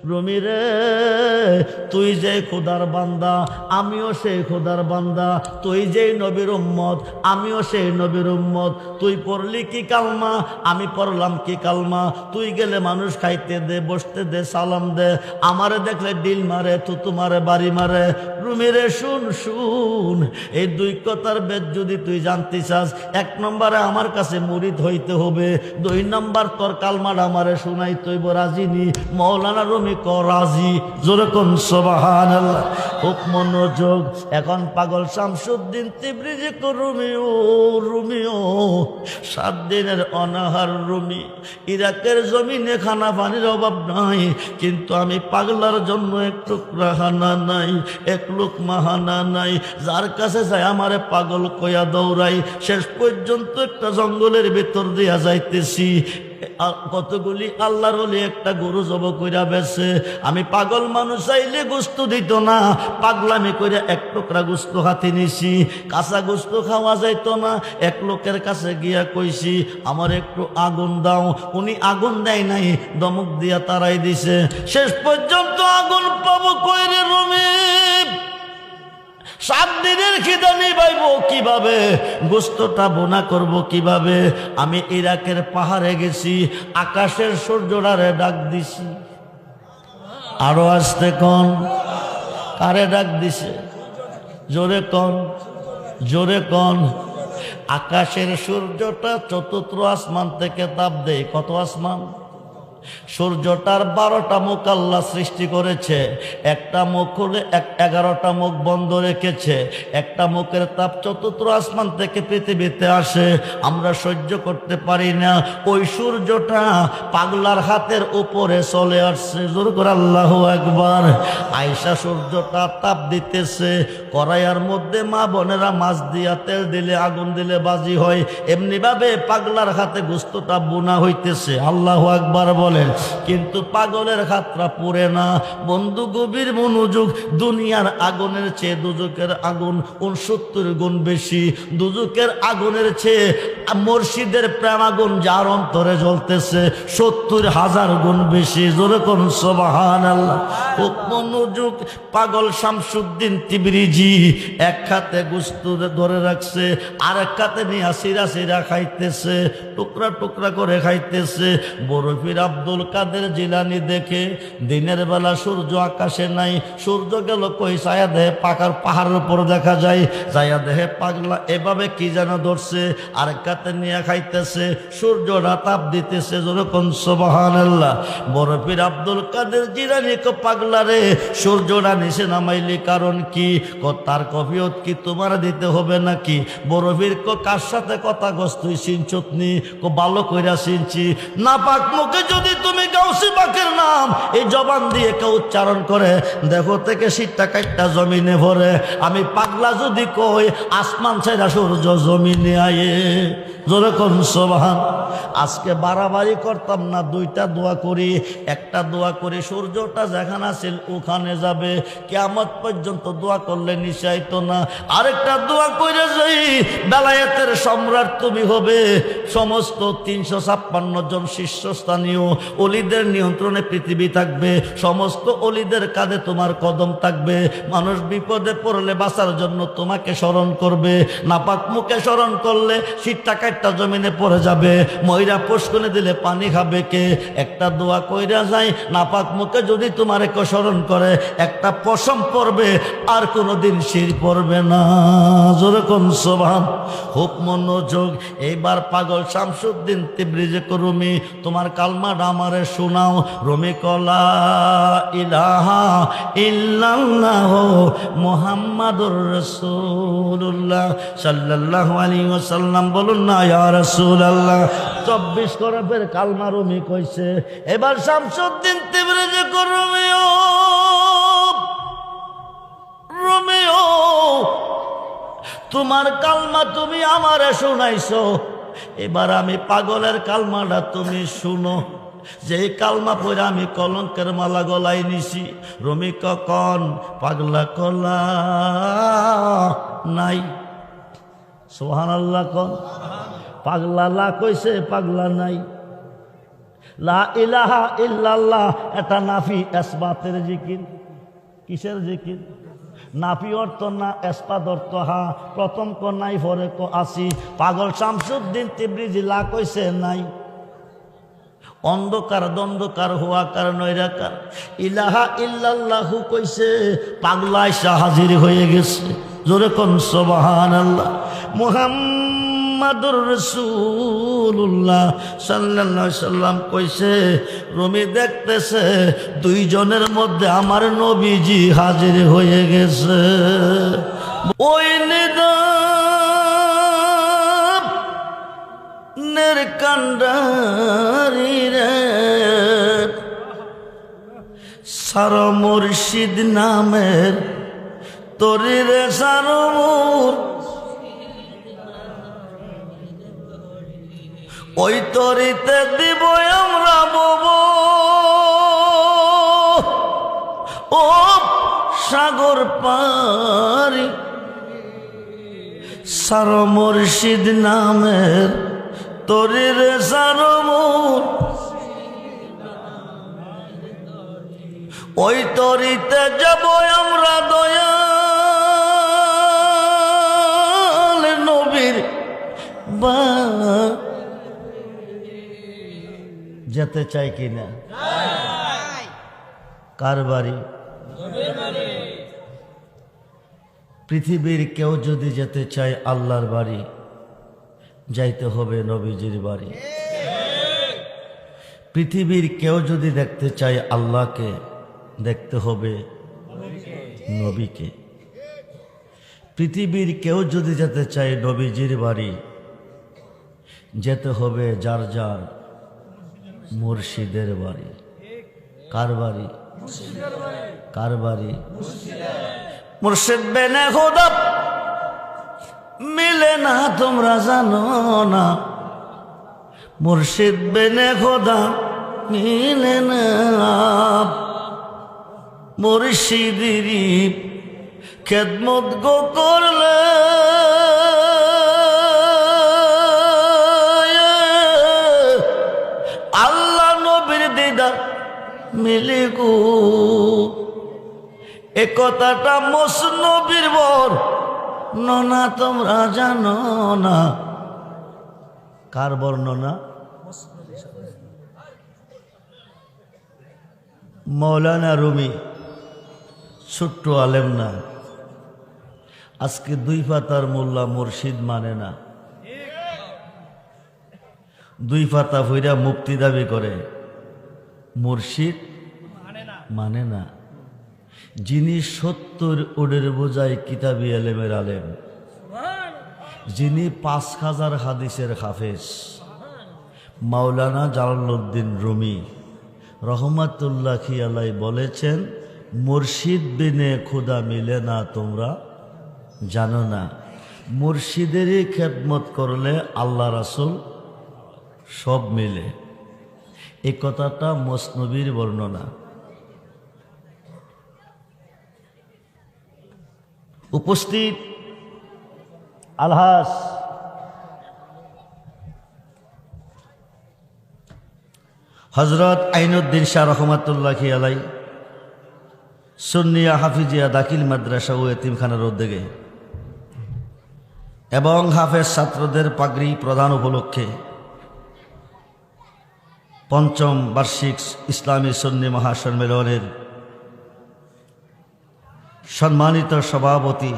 রুমি রে, তুই যে খোদার বান্দা, আমিও সেই খোদার বান্দা। তুই যেই নবীর উম্মত, আমিও সেই নবীর উম্মত। তুই পড়লি কি কালমা, আমি পড়লাম কি কালমা। তুই গেলে মানুষ খাইতে দে, বসতে দে, সালাম দে। আমারে দেখলে ডিল মারে, থুতু মারে, বাড়ি মারে। রুমি রে শুন শুন, এই দুই কথার বেদ যদি তুই জানতে চাস, 1 নম্বরে আমার কাছে মুরিদ হইতে হবে, 2 নম্বর তোর কালমাটা আমারে শুনাই তৈব রাজিনি। মৌলানা রুমি ক রাজি, জোরে কোন সুবহানাল্লাহ। খুব মনোযোগ। এখন পাগল শামসুদ্দিন তিবরিজি কো রুমিও, রুমিও 7 দিনের অনাহার রুমি। ইরাকের জমিনে খানা পানির অভাব নাই, কিন্তু আমি পাগলার জন্য এক টুকরা হানা নাই, 1 লুকমা হানা নাই। যার কাছে যায় আমারে পাগল কইয়া দৌড়াই। শেষ পর্যন্ত একটা জঙ্গলের ভিতর দিয়া যাইতেছি, কতগুলি আল্লাহর ওলি একটা গরু জব কইরা বেছে। আমি পাগল মানুষ চাইলে গোস্ত দিত না, পাগলামি কইরা 1 টুকরা গোস্ত হাতে নিছি। কাঁচা গোস্ত খাওয়া যাইত না। 1 লোকের কাছে গিয়া কইছি আমার একটু আগুন দাও। উনি আগুন দেয় নাই, দমক দিয়া তারাই দিছে। শেষ পর্যন্ত আগুন পাবো কইরে রুমি? 7 দিনের খিদা নিবাইব কিভাবে? গোস্তটা বোনা করব কিভাবে? আমি ইরাকের পাহাড়ে গেছি, আকাশের সূর্যটারে ডাক দিছি। আরো আসতে কোন কারে ডাক দিছে? জোরে কোন, জোরে কোন। আকাশের সূর্যটা 4th আসমান থেকে তাপ দেয়। কত আসমান? সূর্যটার 12টা মুখ আল্লাহ সৃষ্টি করেছে। একটা মুখ হলে 11টা মুখ বন্ধ রেখেছে। একটা মুখের তাপ 4th আসমান থেকে পৃথিবীতে আসে, আমরা সহ্য করতে পারি না। ওই সূর্যটা পাগলার হাতের উপরে চলে আসছে। জোর করে আল্লাহু আকবার। আয়েশা সূর্যটা তাপ দিতেছে, কড়াইয়ের মধ্যে মা বোনেরা মাছ দিয়া তেল দিলে, আগুন দিলে বাজি হয়। এমনি ভাবে পাগলার হাতে গোস্তটা বোনা হইতেছে। আল্লাহু আকবার বলে। কিন্তু পাগলের হাতটা পুড়ে না। বন্ধু গভীর মনোযোগ। দুনিয়ার আগুনের চেয়ে দুজকের আগুন 69 গুণ বেশি। দুজকের আগুনের চেয়ে মুর্শিদের প্রেম আগুন যার অন্তরে জ্বলতেছে 70,000 গুণ বেশি। জোরে কোন সুবহানাল্লাহ। খুব মনোযোগ। পাগল শামসুদ্দিন তিবরিজি 1 হাতে গোস্ত ধরে রাখছে, আর 1 হাতে নিয়ে সিরা সিরা খাইতেছে, টুকরা টুকরা করে খাইতেছে। বরফির আব্দুল কাদের জিলানি দেখে দিনের বেলা সূর্য আকাশে নাই, সূর্য গেল কই ছায়া দেহে পাকার পাহাড়ের উপর দেখা যায়। ছায়া দেহে পাগলা এভাবে কি যেন ধরছে, আর কাতে নিয়ে খাইতেছে, সূর্যটা তাপ দিতেছে। যেরকম সুবহানাল্লাহ। বরফির আব্দুল কাদের জিলানি কো পাগলা রে, সূর্যটা নিচে নামাইলি কারণ কি? তার কফিয়ত কি তোমার দিতে হবে নাকি? বরফির কো কার সাথে কথা গছ তুই চিনছুতনি? কো ভালো কইরা চিনছি। না পাক মুখে যদি তুমি গাউসি পাকের নাম এই জবান দিয়ে কেউ উচ্চারণ করে, দেখো থেকে শীতটা কাটটা জমিনে ভরে। আমি পাগলা যদি কই আসমান ছেড়া সূর্য জমিনে আয়ে। জোরে কোন সুবহান। আজকে বাড়াবাড়ি করতাম না, 2টা দোয়া করি। একটা দোয়া করি সূর্যটা যেখানে আছিল ওখানে যাবে, কিয়ামত পর্যন্ত দোয়া করলে নিশাইত না। আরেকটা দোয়া করে যাই, বেলায়েতের সম্রাট তুমি হবে। সমস্ত 356 জন শীর্ষস্থানীয় অলিদের নিয়ন্ত্রণে পৃথিবী থাকবে। সমস্ত অলিদের কাঁধে তোমার কদম থাকবে। মানুষ বিপদে পড়লে বাঁচার জন্য তোমাকে স্মরণ করবে। নাপাক মুখে স্মরণ করলে শীতটা কাটটা জমিনে পড়ে যাবে। ময়রা পুষ্কনে দিলে পানি খাবে কে? একটা দোয়া কইরা যায়, নাপাক মুখে যদি তোমার কেউ স্মরণ করে, একটা পশম পড়বে, আর কোনোদিন শির পড়বে না। জোরে কোন সুবহান। খুব মনোযোগ। এইবার পাগল শামসুদ্দিন তিবরিজি কো রুমি, তোমার কালমাটা আমারে শোনাও। রুমি কলা ইলাহা ইল্লাল্লাহ মুহাম্মাদুর রাসূলুল্লাহ সাল্লাল্লাহু আলাইহি ওয়াসাল্লাম। বলুন না ইয়া রাসূলুল্লাহ। 24 করবের কালমা রুমি কইছে। এবার শামসুদ্দিন তিবরিজি কো রুমিও, রুমিও তোমার কালমা তুমি আমারে শোনাইছো, এবার আমি পাগলের কালমাটা তুমি শুনো। যে কালমা পড়ে আমি কলঙ্কের মালা গলায় নিছি। রুমি কখন পাগলা কলা নাই। সুবহানাল্লাহ। কোন পাগলা লা কইছে, পাগলা নাই। লা ইলাহা ইল্লাল্লাহ এটা নাফি ইসবাতের জিকির। কিসের জিকির? নাফি অর্থ না, ইসবাত অর্থ হা। প্রথম ক নাই, পরে ক আসি। পাগল শামসুদ্দিন তিবরিজি লা কইছে নাই। অন্ধকার দ্বন্দ্বকার হুয়াকার নৈরাকার ইলাহা ইল্লাল্লাহু কইছে, পাগলা এসে হাজির হয়ে গেছে। জোরে কোন সুবহানাল্লাহ। মুহাম্মাদুর রাসূলুল্লাহ সাল্লাল্লাহু আলাইহি সাল্লাম কইছে, রুমি দেখতেছে দুইজনের মধ্যে আমার নবীজি হাজির হয়ে গেছে। ওই নিদানের কান্ডারি রে সার মুর্শিদ নামের তরি রে সারমুর, ওই তরিতে দিব আমরা বব। ও সাগর পারি সার মুর্শিদ নামের তরি রে সারমুর, ওই তরিতে যাব আমরা দয়াল নবীর বা। যেতে চাই কিনা? কার বাড়ি? পৃথিবীর কেউ যদি যেতে চায় আল্লাহর বাড়ি, যাইতে হবে নবীজির বাড়ি। পৃথিবীর কেউ যদি দেখতে চায় আল্লাহকে, দেখতে হবে নবীকে। পৃথিবীর কেউ যদি যেতে চায় নবীজির বাড়ি, যেতে হবে যার যার মুর্শিদের বাড়ি। কার বাড়ি? কার বাড়ি? মুর্শিদ বেনে খোদা মিলে না, তোমরা জানো না। মুর্শিদ বেনে খোদা মিলে না, মুর্শিদেরই খেদমত গো করলে আল্লাহ নবীর দিদার মিলে গো। এ কথাটা মসনবীর বর ননা, তোমরা জানো না। কার বর্ণনা? মৌলানা রুমি, ছোট্ট আলেম না। আজকে দুই পাতার মোল্লা মুর্শিদ মানে না, দুই পাতা ভইরা মুক্তি দাবি করে, মুর্শিদ মানে না। যিনি 70 ওডের বোঝায় কিতাবি আলেমের আলেম, যিনি 5000 হাদিসের হাফেজ, মাওলানা জালালউদ্দিন রুমি রহমাতুল্লাহ আলাইহি বলেছেন, মুর্শিদ বিনে খোদা মিলে না, তোমরা জানো না। মুর্শিদেরই খেদমত করলে আল্লাহ রাসূল সব মিলে। এই কথাটা মসনবীর বর্ণনা। উপস্থিত আলহাস হযরত আইনুদ্দিন শাহ রহমাতুল্লাহি আলাইহি সুন্নিয়া হাফিজিয়া দাখিল মাদ্রাসা ও এতিমখানার উদ্যোগে এবং হাফেজ ছাত্রদের পাগড়ি প্রদান উপলক্ষে ৫ম বার্ষিক ইসলামী সুন্নি মহাসম্মেলনের সম্মানিত সভাপতি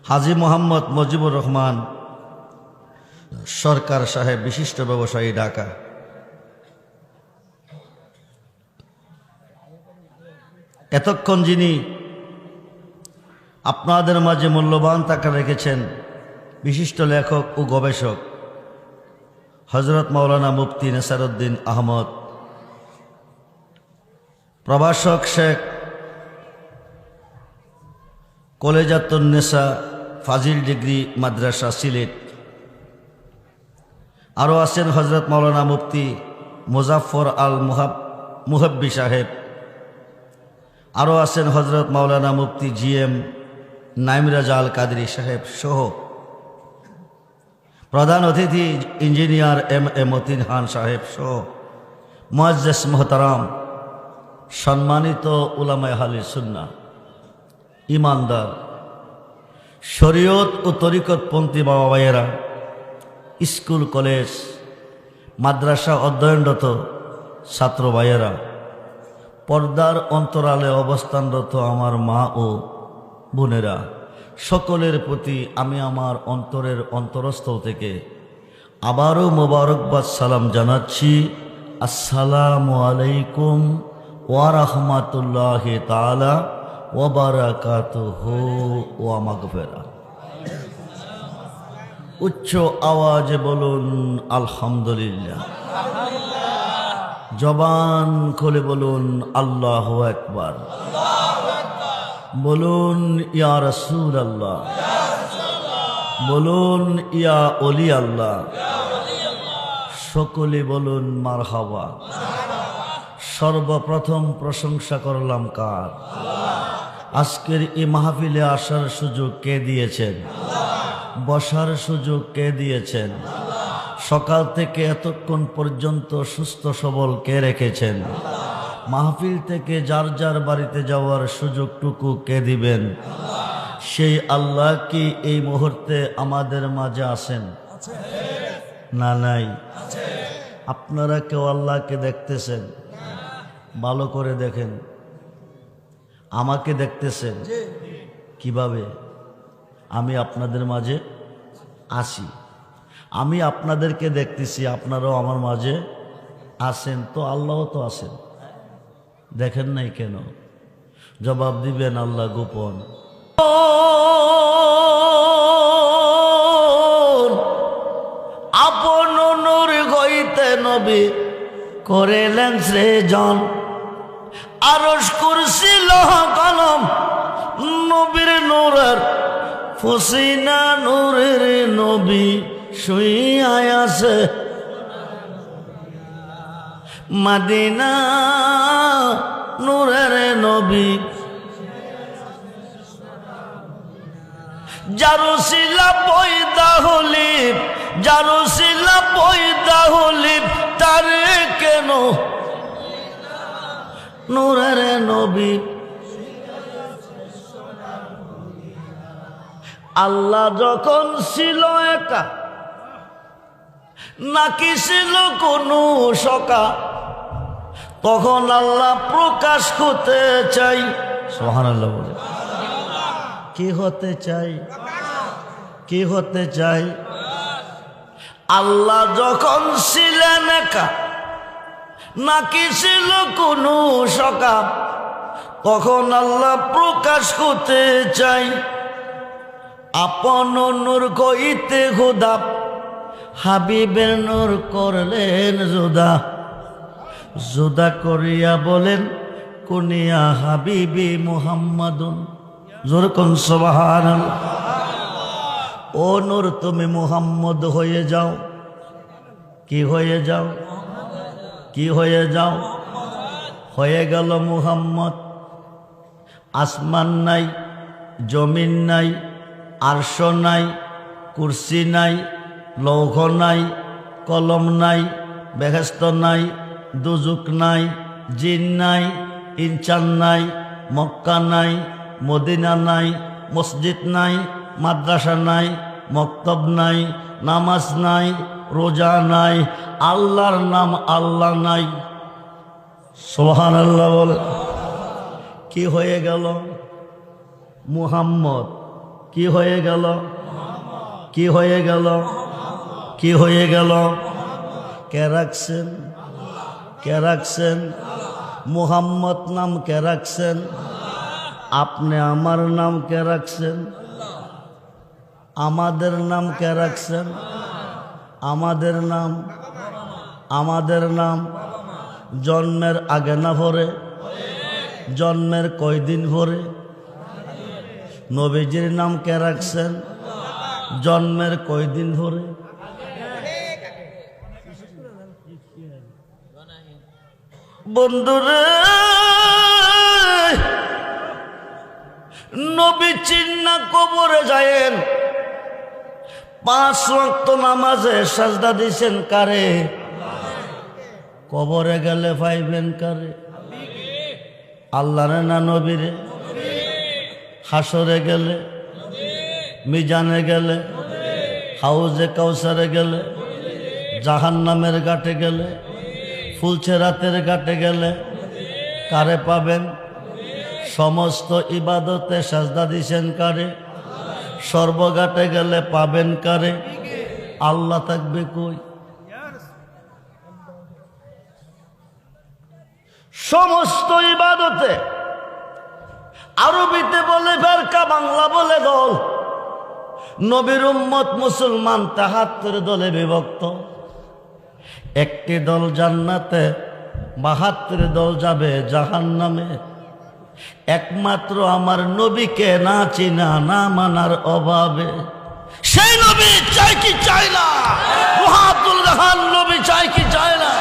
হাজী মোহাম্মদ মুজিবুর রহমান সরকার সাহেব, বিশিষ্ট ব্যবসায়ী, ঢাকা। এতক্ষণ যিনি আপনাদের মাঝে মূল্যবান টাকা রেখেছেন, বিশিষ্ট লেখক ও গবেষক হযরত মাওলানা মুফতি নেসারউদ্দিন আহমদ, প্রভাষক শেখ কলেজাতুন্নেসা ফাজিল ডিগ্রি মাদ্রাসা সিলেট। আরও আছেন হযরত মাওলানা মুফতি মুজাফফর আল মুহাব্বি সাহেব। আরও আছেন হযরত মাওলানা মুফতি GM নাইম রাজা আল কাদরি সাহেব সহ প্রধান অতিথি ইঞ্জিনিয়ার এম এ মতিন খান সাহেব সহ মুআজ্জিজ মোহতারাম সম্মানিত উলামায়ে আহলে সুন্নাহ, ইমানদার, শরীয়ত ও তরিকতপন্থী বাবা ভাইয়েরা, স্কুল কলেজ মাদ্রাসা অধ্যয়নরত ছাত্র ভাইয়েরা, পর্দার অন্তরালে অবস্থানরত আমার মা ও বোনেরা, সকলের প্রতি আমি আমার অন্তরের অন্তরস্থল থেকে আবারও মোবারকবাদ সালাম জানাচ্ছি। আসসালামু আলাইকুম ওয়া রাহমাতুল্লাহি তাআলা ওয়া বারাকাতুহু ওয়া মাগফিরাহ। উচ্চ আওয়াজে বলুন আলহামদুলিল্লাহ। জবান খুলে বলুন আল্লাহু আকবার। বলুন ইয়া রাসূলুল্লাহ, বলুন ইয়া ওলি আল্লাহ, সকলে বলুন মারহাবা। সর্বপ্রথম প্রশংসা করলাম কার? আজকের এই মাহফিলে আসার সুযোগ কে দিয়েছেন? বসার সুযোগ কে দিয়েছেন? সকাল থেকে এতক্ষণ পর্যন্ত সুস্থ সবল কে রেখেছেন? মাহফিল থেকে যার যার বাড়িতে যাওয়ার সুযোগটুকু কে দিবেন? সেই আল্লাহ কি এই মুহূর্তে আমাদের মাঝে আছেন? না নাই? আপনারা কেউ আল্লাহকে দেখতেছেন? ভালো করে দেখেন। আমাকে দেখতেছেন কিভাবে? আমি আপনাদের মাঝে আসি, আমি আপনাদেরকে দেখতেছি, আপনারাও আমার মাঝে আছেন, তো আল্লাহও তো আছেন। দেখেন নাই কেন? জবাব দিবেন আল্লাহ গোপন। আপন নূর হইতে নবী করেলেন সৃজন, আরশ কুরসি লৌহ কলম নবীর নূরের ফসিনা নূরের নবী শুইয়া আছে মদিনা নূরের নবী। জারুসিলা পয়দা হলিব, জারুসিলা পয়দা হলিব, তারে কেন নূরের নবী। আল্লাহ যখন ছিল একা, নাকি ছিল কোনো সকা, তখন আল্লাহ প্রকাশ হতে চাই। সুবহানাল্লাহ বলে কি হতে চাই? কি হতে চাই? আল্লাহ যখন ছিলেন একা, নাকি ছিল কোনো সকা, তখন আল্লাহ প্রকাশ হতে চাই। আপন নূর কইতে খুদা হাবিবের নূর করলেন জুদা, জুদা করিয়া বলেন কুনিয়া হাবিবি মুহাম্মাদুন। যেরকম সুবহানাল্লাহ। ও নূর তুমি মুহাম্মদ হয়ে যাও। কি হয়ে যাও? কি হয়ে যাও? হয়ে গেল মুহাম্মদ। আসমান নাই, জমিন নাই, আরশ নাই, কুরসি নাই, লৌহ নাই, কলম নাই, বেহেশত নাই, দুজুক নাই, জিন নাই, ইনসান নাই, মক্কা নাই, মদিনা নাই, মসজিদ নাই, মাদ্রাসা নাই, মক্তব নাই, নামাজ নাই, রোজা নাই, আল্লাহর নাম আল্লাহ নাই। সুবহানাল্লাহ বলে। কি হয়ে গেল? মুহাম্মদ। কি হয়ে গেল? কি হয়ে গেল? কি হয়ে গেল? কে রাখছেন? কে রাখছেন? মুহাম্মদ নাম কে রাখছেন? আপনি আমার নাম কে রাখছেন? আমাদের নাম কে রাখছেন? আমাদের নাম, আমাদের নাম জন্মের আগে না পরে? জন্মের কয়দিন পরে? নবীজির নাম কে রাখছেন? জন্মের কয়দিন পরে? বন্ধুরে নবী চিন্না কবরে যায়েন, 5 ওয়াক্ত নামাজে সাজদা দিছেন কারে? কবরে গেলে পাইবেন কারে? আল্লাহরে না নবীরে? হাসরে গেলে, মিজানে গেলে, হাউজে কাউসারে গেলে, জাহান্নামের ঘাটে গেলে, ফুলছেরাতের ঘাটে গেলে কারে পাবেন? সমস্ত ইবাদতে সাজদা দিছেন কারে? সর্বঘাটে গেলে পাবেন কারে? আল্লাহ থাকবে কই? সমস্ত ইবাদতে আরবিতে বলে ফেরকা, বাংলা বলে দল। নবীর উম্মত মুসলমান 73 দলে বিভক্ত। একটি দল জান্নাতে, 72 দল যাবে জাহান্নামে। একমাত্র আমার নবীকে না চিনা, না মানার অভাবে। সেই নবী চাই কি চাই না? মুহাম্মদুর রহমান নবী চাই কি চাই না?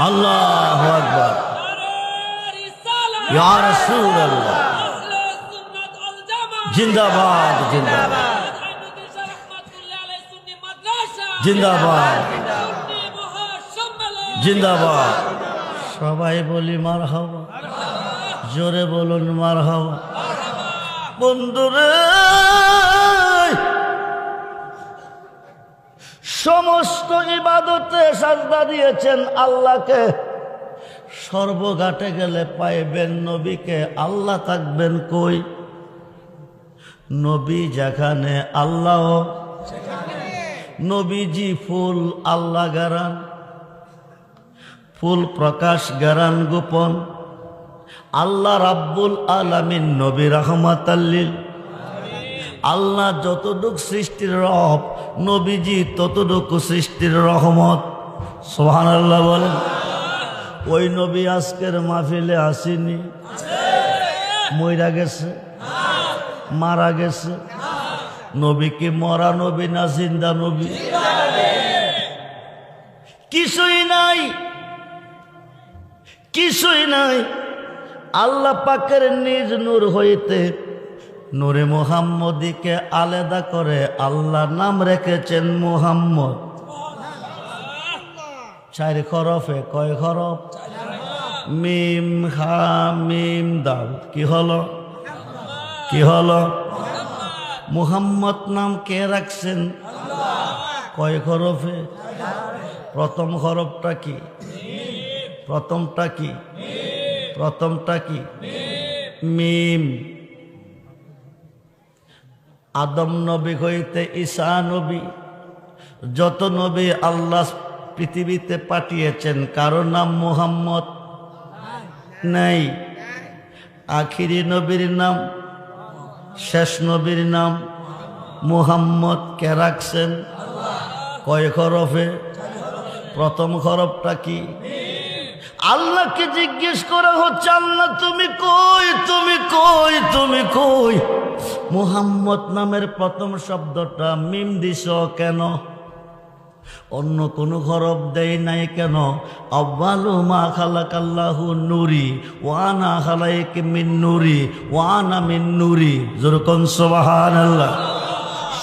আল্লাহু আকবার, ইয়া রাসূলুল্লাহ, জিন্দাবাদ জিন্দাবাদ জিন্দাবাদ জিন্দাবাদ। সবাই বলি মারহাবা, জোরে বলুন মারহাবা। বন্ধুরে, সমস্ত ইবাদতে সাজদা দিয়েছেন আল্লাহকে, সর্বঘাটে গেলে পাইবেন নবীকে। আল্লাহ থাকবেন কই? নবী যেখানে আল্লাহ, নবীজি ফুল আল্লাহ গারান, ফুল প্রকাশ গারান গোপন। আল্লাহ রাব্বুল আলামিন, নবী রাহমাতাল লিল। আল্লাহ যতটুক সৃষ্টির রব, নবীজি ততটুকু সৃষ্টির রহমত। সুবহানাল্লাহ বলেন। ওই নবী আজকের মাহফিলে আসেনি, মইরা গেছে, মারা গেছে। নবী কি মরা নবী না জিন্দা নবী? কিছুই নাই, কিছুই নাই। আল্লাহ পাকের নিজ নূর হইতে নূরে মুহাম্মদীকে আলাদা করে আল্লাহ নাম রেখেছেন মুহাম্মদ। 4 হরফে, কয় হরফ? মিম হা মিম দাল। কি হলো? কি হলো? মুহাম্মদ নাম কে রাখছেন? কয় হরফে? প্রথম হরফটা কি? প্রথমটা কি? প্রথমটা কি? মিম। আদম নবী হইতে ঈসা নবী, যত নবী আল্লাহ পৃথিবীতে পাঠিয়েছেন কারো নাম মুহাম্মদ নাই। আখিরি নবীর নাম, শেষ নবীর নাম মুহাম্মদ কে রাখছেন? কয় হরফে? প্রথম হরফটা কি? আল্লাহকে জিজ্ঞেস করা হচ্ছে, আল্লাহ তুমি কই, তুমি কই, তুমি কই? মুহাম্মদ নামের প্রথম শব্দটা মিম দিছ কেন? অন্য কোন হরফ দেয় নাই কেন? আউয়ালু মা খালাকাল্লাহু নূরি ওয়া আনা খালাইকা মিন নূরি ওয়া আনা মিন নূরি। যেরকম সুবহানাল্লাহ।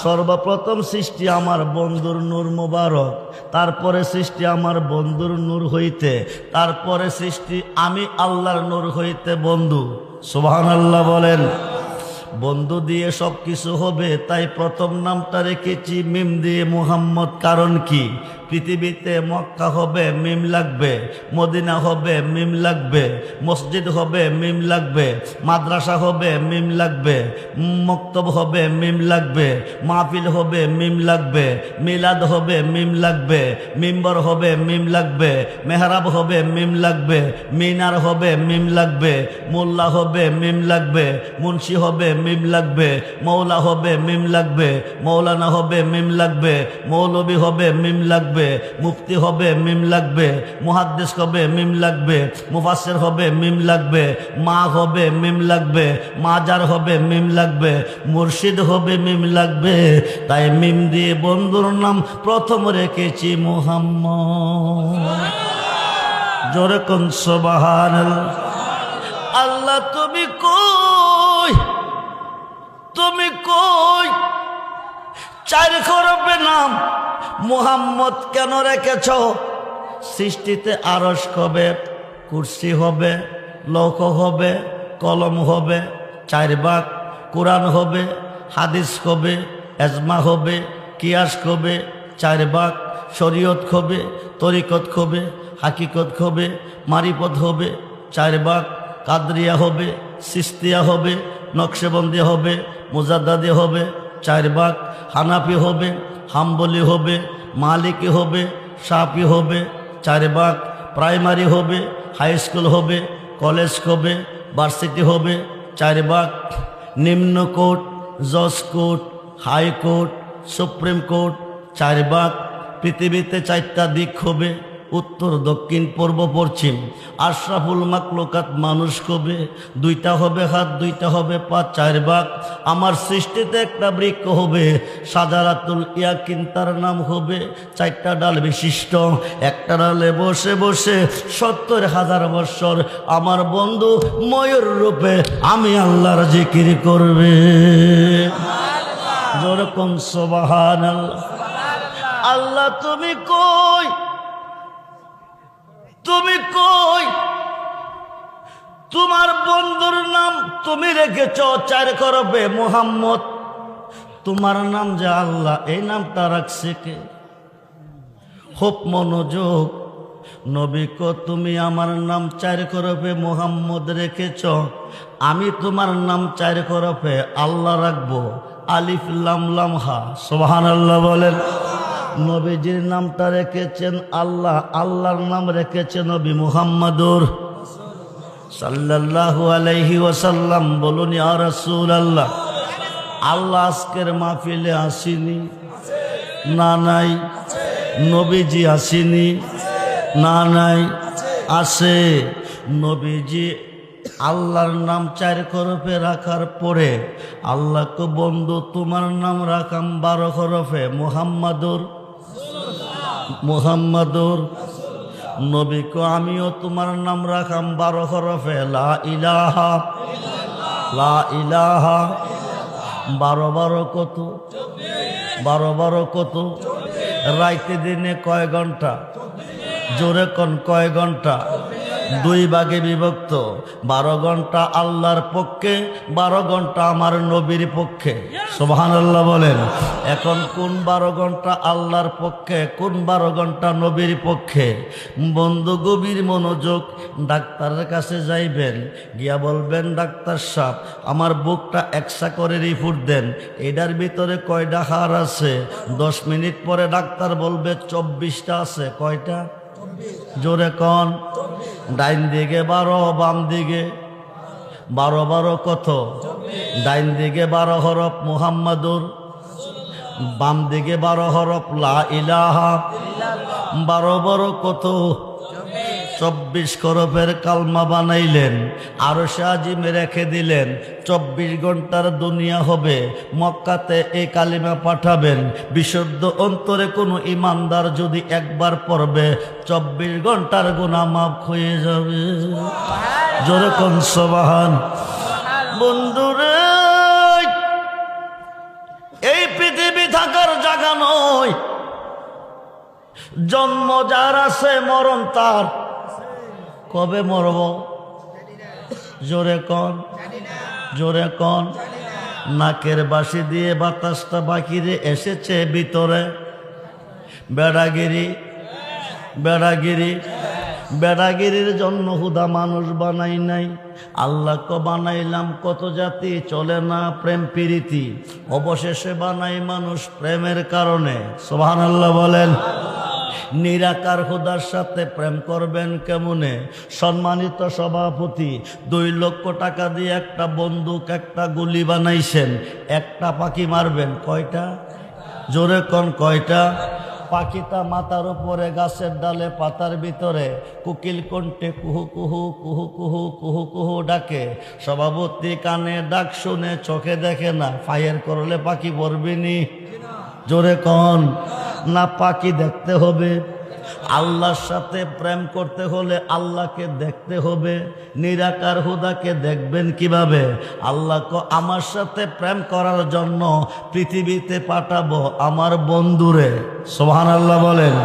সর্বপ্রথম সৃষ্টি আমার বন্ধুর নূর মুবারক, তারপরে সৃষ্টি আমার বন্ধুর নূর হইতে, তারপরে সৃষ্টি আমি আল্লাহর নূর হইতে বন্ধু। সুবহানাল্লাহ বলেন। বন্ধু দিয়ে সব কিছু হবে, তাই প্রথম নামটা রেখেছি মিম দিয়ে মুহাম্মদ। কারণ কি? পৃথিবীতে মক্কা হবে মিম লাগবে, মদিনা হবে মিম লাগবে, মসজিদ হবে মিম লাগবে, মাদ্রাসা হবে মিম লাগবে, মক্তব হবে মিম লাগবে, মাহফিল হবে মিম লাগবে, মিলাদ হবে মিম লাগবে, মিম্বর হবে মিম লাগবে, মেহরাব হবে মিম লাগবে, মিনার হবে মিম লাগবে, মোল্লা হবে মিম লাগবে, মুন্সি হবে মিম লাগবে, মৌলা হবে মিম লাগবে, মৌলানা হবে মিম লাগবে, মৌলবী হবে মিম লাগবে, মুফতি হবে মিম লাগবে, মুহাদ্দিস হবে মিম লাগবে, মুফাসসির হবে মিম লাগবে, মা হবে মিম লাগবে, মাজার হবে মিম লাগবে, মুর্শিদ হবে মিম লাগবে। তাই মিম দিয়ে বন্ধুর নাম প্রথম রেখেছি মুহাম্মদ। জোরে কোন সুবহানাল্লাহ। আল্লাহ তুমি কই, তুমি কই? চার হরফে নাম মুহাম্মদ কেন রেখেছ? সৃষ্টিতে আরশ হবে, কুরসি হবে, লৌহ হবে, কলম হবে, চার ভাগ, কোরআন হবে, হাদিস হবে, এজমা হবে, কিয়াস হবে, চার ভাগ, শরীয়ত হবে, তরিকত হবে, হাকিকত হবে, মারিফত হবে, চার ভাগ, কাদরিয়া হবে, সিস্তিয়া হবে, নকশেবন্দি হবে, মুজাদ্দাদি হবে, চার ভাগ, হানাফি হবে, হাম্বলি হবে, মালিকি হবে, শাফি হবে, চার ভাগ, প্রাইমারি হবে, হাই স্কুল হবে, কলেজ হবে, ভার্সিটি হবে, চার ভাগ, নিম্ন কোর্ট, জজ কোর্ট, হাইকোর্ট, সুপ্রিম কোর্ট, চার ভাগ। পৃথিবীতে চারটা দিক হবে, উত্তর, দক্ষিণ, পূর্ব, পশ্চিম। আশরাফুল মাকলুকাত মানুষ হবে, দুইটা হবে হাত, দুইটা হবে পা, চার ভাগ। আমার সৃষ্টিতে একটা বৃক্ষ হবে, সাজারাতুল ইয়াকিন তার নাম হবে, চারটা ডাল বিশিষ্ট, একটা ডালে বসে বসে ৭০,০০০ বৎসর আমার বন্ধু ময়ূর রূপে আমি আল্লাহর জিকির করবে। যেরকম সুবহানাল্লাহ। আল্লাহ তুমি কই, তুমি কই? তোমার বন্ধুর নাম তুমি রেখেছ চার হরফে মুহাম্মদ। তোমার নাম যে আল্লাহ, এই নামটা রাখছে কে? খুব মনোযোগ। নবী কো তুমি আমার নাম চার হরফে মুহাম্মদ রেখেছ, আমি তোমার নাম চার হরফে আল্লাহ রাখবো, আলিফ লাম লাম হা। সুবহানাল্লাহ বলেন। নবীজির নামটা রেখেছেন আল্লাহ, আল্লাহর নাম রেখেছেন নবী মুহাম্মাদুর সাল্লাল্লাহু আলাইহি ওয়াসাল্লাম। বলুন ইয়া রাসূলুল্লাহ। আল্লাহ আজকের মাহফিলে আসেনি? না নাই। নবীজি আসেনি? না নাই। আসে। নবীজি আল্লাহর নাম চার হরফে রাখার পরে আল্লাহকে বন্ধু তোমার নাম রাখাম 12 হরফে মুহাম্মাদুর, মুহাম্মাদুর। নবীকে আমিও তোমার নাম রাখাম 12 হরফে লা ইলাহা, লা ইলাহা। 12 কত? 12 কত? রাইতে দিনে কয় ঘন্টা? জোরে কোন কয় ঘন্টা? 2 ভাগে বিভক্ত। 12 ঘন্টা আল্লাহর পক্ষে, 12 ঘন্টা আমার নবীর পক্ষে। সুবহানাল্লাহ বলেন। এখন কোন 12 ঘন্টা আল্লাহর পক্ষে, কোন 12 ঘন্টা নবীর পক্ষে? বন্ধু গভীর মনোযোগ। ডাক্তারের কাছে যাইবেন, গিয়া বলবেন ডাক্তার সাহেব আমার বুকটা এক্সা করে রিপোর্ট দেন, এটার ভিতরে কয়টা হাড় আছে? 10 মিনিট পরে ডাক্তার বলবে 24টা আছে। কয়টা? জোরে কন। ডাইন দিকে 12, বাম দিকে 12 কত? ডাইন দিকে 12 হরফ মুহাম্মাদুর, বাম দিকে 12 হরফ লা ইলাহা। 12 কত? 24 হরফের কালমা বানাইলেন, আরশে আজিমে রেখে দিলেন। 24 ঘন্টার দুনিয়া হবে। মক্কাতে এই কালিমা পাঠাবেন। বিশুদ্ধ অন্তরে কোনো ইমানদার যদি একবার পড়বে 24 ঘন্টার গুনাহ মাফ হয়ে যাবে। জোরে কোন সুবহান। বন্ধুরে, এই পৃথিবী থাকার জায়গা নয়। জন্ম যার আছে মরণ তার। কবে মরব? জোরে কন, জোরে কন। নাকের বাঁশি দিয়ে বাতাসটা বাকিরে এসেছে ভিতরে। বেড়াগিরি, বেড়াগিরি, বেড়াগিরির জন্য হুদা মানুষ বানাই নাই। আল্লাহকে বানাইলাম কত জাতি, চলে না প্রেম প্রীতি, অবশেষে বানাই মানুষ প্রেমের কারণে। সুবহানাল্লাহ বলেন। নিরাকার খোদার সাথে প্রেম করবেন কেমনে? সম্মানিত সভাপতি 2 লক্ষ টাকা দিয়ে একটা বন্দুক, একটা গুলি বানাইছেন, একটা পাখি মারবেন কয়টা? জোরে কোন কয়টা? পাখিটা মাথার উপরে গাছের ডালে পাতার ভিতরে কোকিল কণ্ঠে কুহু কুহু কুহু কুহু কুহু কুহু ডাকে। সভাপতি কানে ডাক শুনে চোখে দেখে না, ফায়ার করলে পাখি পড়বেনি। জোরে কন না। পাখি দেখতে হবে, আল্লাহর সাথে প্রেম করতে হলে আল্লাহকে দেখতে হবে। নিরাকার হুদাকে দেখবেন কিভাবে? আল্লাহ আমার সাথে প্রেম করার জন্য পৃথিবীতে পাঠাবো আমার বন্ধুরে। সুবহানাল্লাহ বলেন।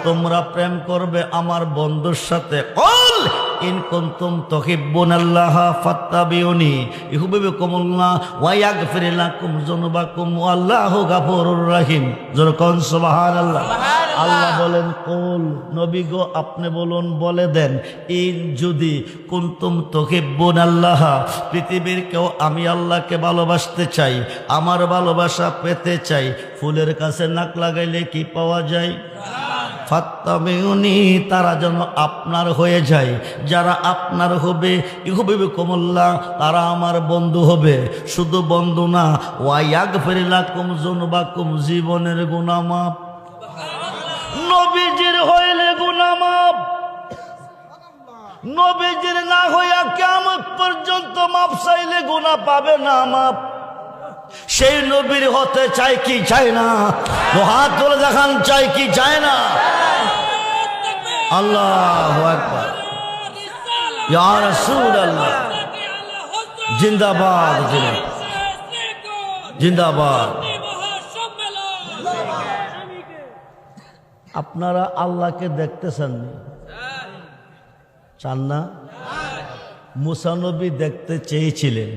তোমরা প্রেম করবে আমার বন্ধুর সাথে। কুল ইন কুনতুম তুহিব্বুনাল্লাহ ফাত্তাবিউনি ইউহিব্বুকুমুল্লাহ ওয়া ইয়াগফির লাকুম যুনুবাকুম ওয়াল্লাহু গাফুরুর রহিম। জোরে কোন সুবহানাল্লাহ। আল্লাহ বলেন কুল, নবী গো আপনি বলুন, বলে দেন, ইন যদি কুনতুম তুহিব্বুনাল্লাহ, পৃথিবীর কেউ আমি আল্লাহকে ভালোবাসতে চাই, আমার ভালোবাসা পেতে চাই, ফুলের কাছে নাক লাগাইলে কি পাওয়া যায়? ফাত্তাবিউনি, তারা যেন আপনার হয়ে যায়। যারা আপনার হবে ইউহিব্বুকুমুল্লাহ, তারা আমার বন্ধু হবে। শুধু বন্ধু না, ওয়া ইয়াগফির লাকুম যুনুবাকুম, জীবনের গুনাহ মাফ। নবীজির হইলে গুনাহ মাফ, নবীজির না হইয়া কিয়ামত পর্যন্ত মাফ চাইলে গুনাহ পাবে না মাফ। সেই নবীর হতে চাই কি চাই না? হাত তুলে দেখান, চাই কি চায় না? আল্লাহু আকবার, ইয়া রাসূলুল্লাহ, জিন্দাবাদ জিন্দাবাদ। আপনারা আল্লাহকে দেখতেছেন না, চান না? মুসা নবী দেখতে চেয়েছিলেন,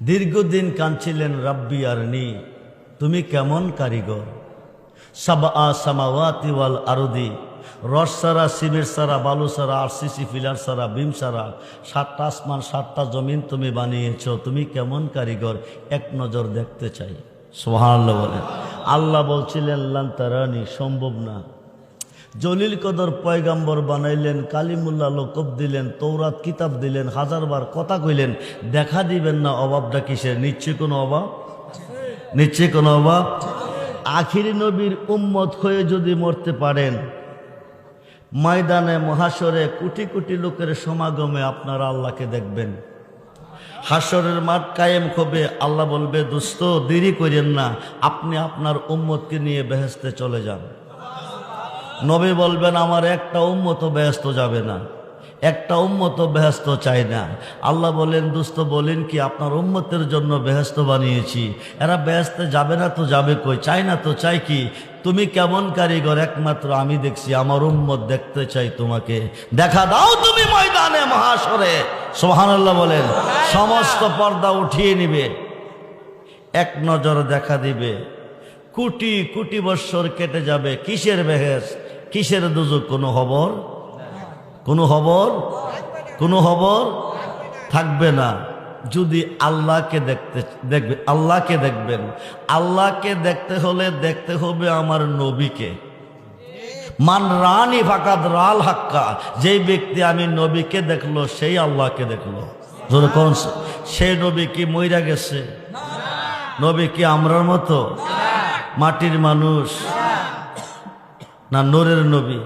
দীর্ঘদিন কাঁদছিলেন, রাব্বি আরনি, তুমি কেমন কারিগর। সাবআ সামাওয়াতি ওয়াল আরদি, রস সারা, সিমেন্ট সারা, বালু সারা, আরসিসি ফিলার সারা, বিম সারা, 7টা আসমান 7টা জমিন তুমি বানিয়েছো, তুমি কেমন কারিগর, এক নজর দেখতে চাই। সুবহানাল্লাহ বলেন। আল্লাহ বলছিলেন লান তারানি, সম্ভব না। জলিল কদর পয়গাম্বর বানাইলেন, কালিমুল্লাহ লোকব দিলেন, তৌরাত কিতাব দিলেন, 1000বার কথা কইলেন, দেখা দিবেন না। অভাবটা কিসের? নিশ্চয় কোনো অভাব, নিশ্চয় কোনো অভাব। আখিরি নবীর উম্মত হয়ে যদি মরতে পারেন, ময়দানে মহাশরে কোটি কোটি লোকের সমাগমে আপনারা আল্লাহকে দেখবেন। হাসরের মাঠ কায়েম হবে, আল্লাহ বলবে দোস্ত দেরি করেন না, আপনি আপনার উম্মতকে নিয়ে বেহেশতে চলে যান। নবী বলবেন আমার একটা উম্মত বেহেশত যাবে না, একটা উম্মত বেহেশত চাই না। আল্লাহ বলেন দোস্ত বলেন কি, আপনার উম্মতের জন্য বেহেশত বানিয়েছি, এরা বেহেশতে যাবে না তো যাবে কই, চাই না তো চাই কি? তুমি কেমন কারিগর একমাত্র আমি দেখছি, আমার উম্মত দেখতে চাই, তোমাকে দেখা দাও তুমি ময়দানে মহাশরে। সুবহানাল্লাহ বলেন। সমস্ত পর্দা উঠিয়ে নিবে, এক নজর দেখা দিবে। কোটি কোটি বৎসর কেটে যাবে, কিসের বেহেশ, কিসের দুজক? কোনো খবর, কোনো খবর, কোনো খবর থাকবে না। যদি আল্লাহকে দেখবে, আল্লাহকে দেখবেন। আল্লাহকে দেখতে হলে দেখতে হবে আমার নবীকে। মান রানি ফাকাদ রাল হাক্কা, যেই ব্যক্তি আমি নবীকে দেখলো সেই আল্লাহকে দেখলো। কোন সেই নবী কি মইরা গেছে? নবী কি আমরার মতো মাটির মানুষ? না নূরের নবী,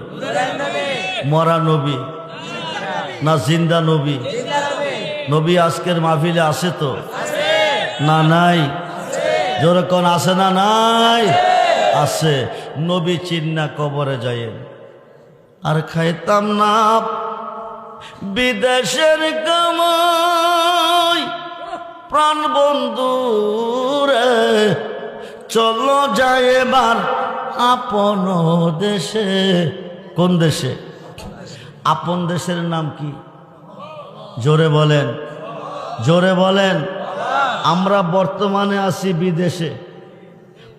মরা নবী, না জিন্দা নবী? নবী আজকের মাহফিলে আছে তো? না নাই? জোরে কোন আছে না নাই? আছে। নবী চিন্না কবরে যায়েন আর খাইতাম না বিদেশের কামাই, প্রাণ বন্ধু রে চলো যায় এবার আপন দেশে। কোন দেশে? আপন দেশের নাম কি? জোরে বলেন, জোরে বলেন। আমরা বর্তমানে আছি বিদেশে।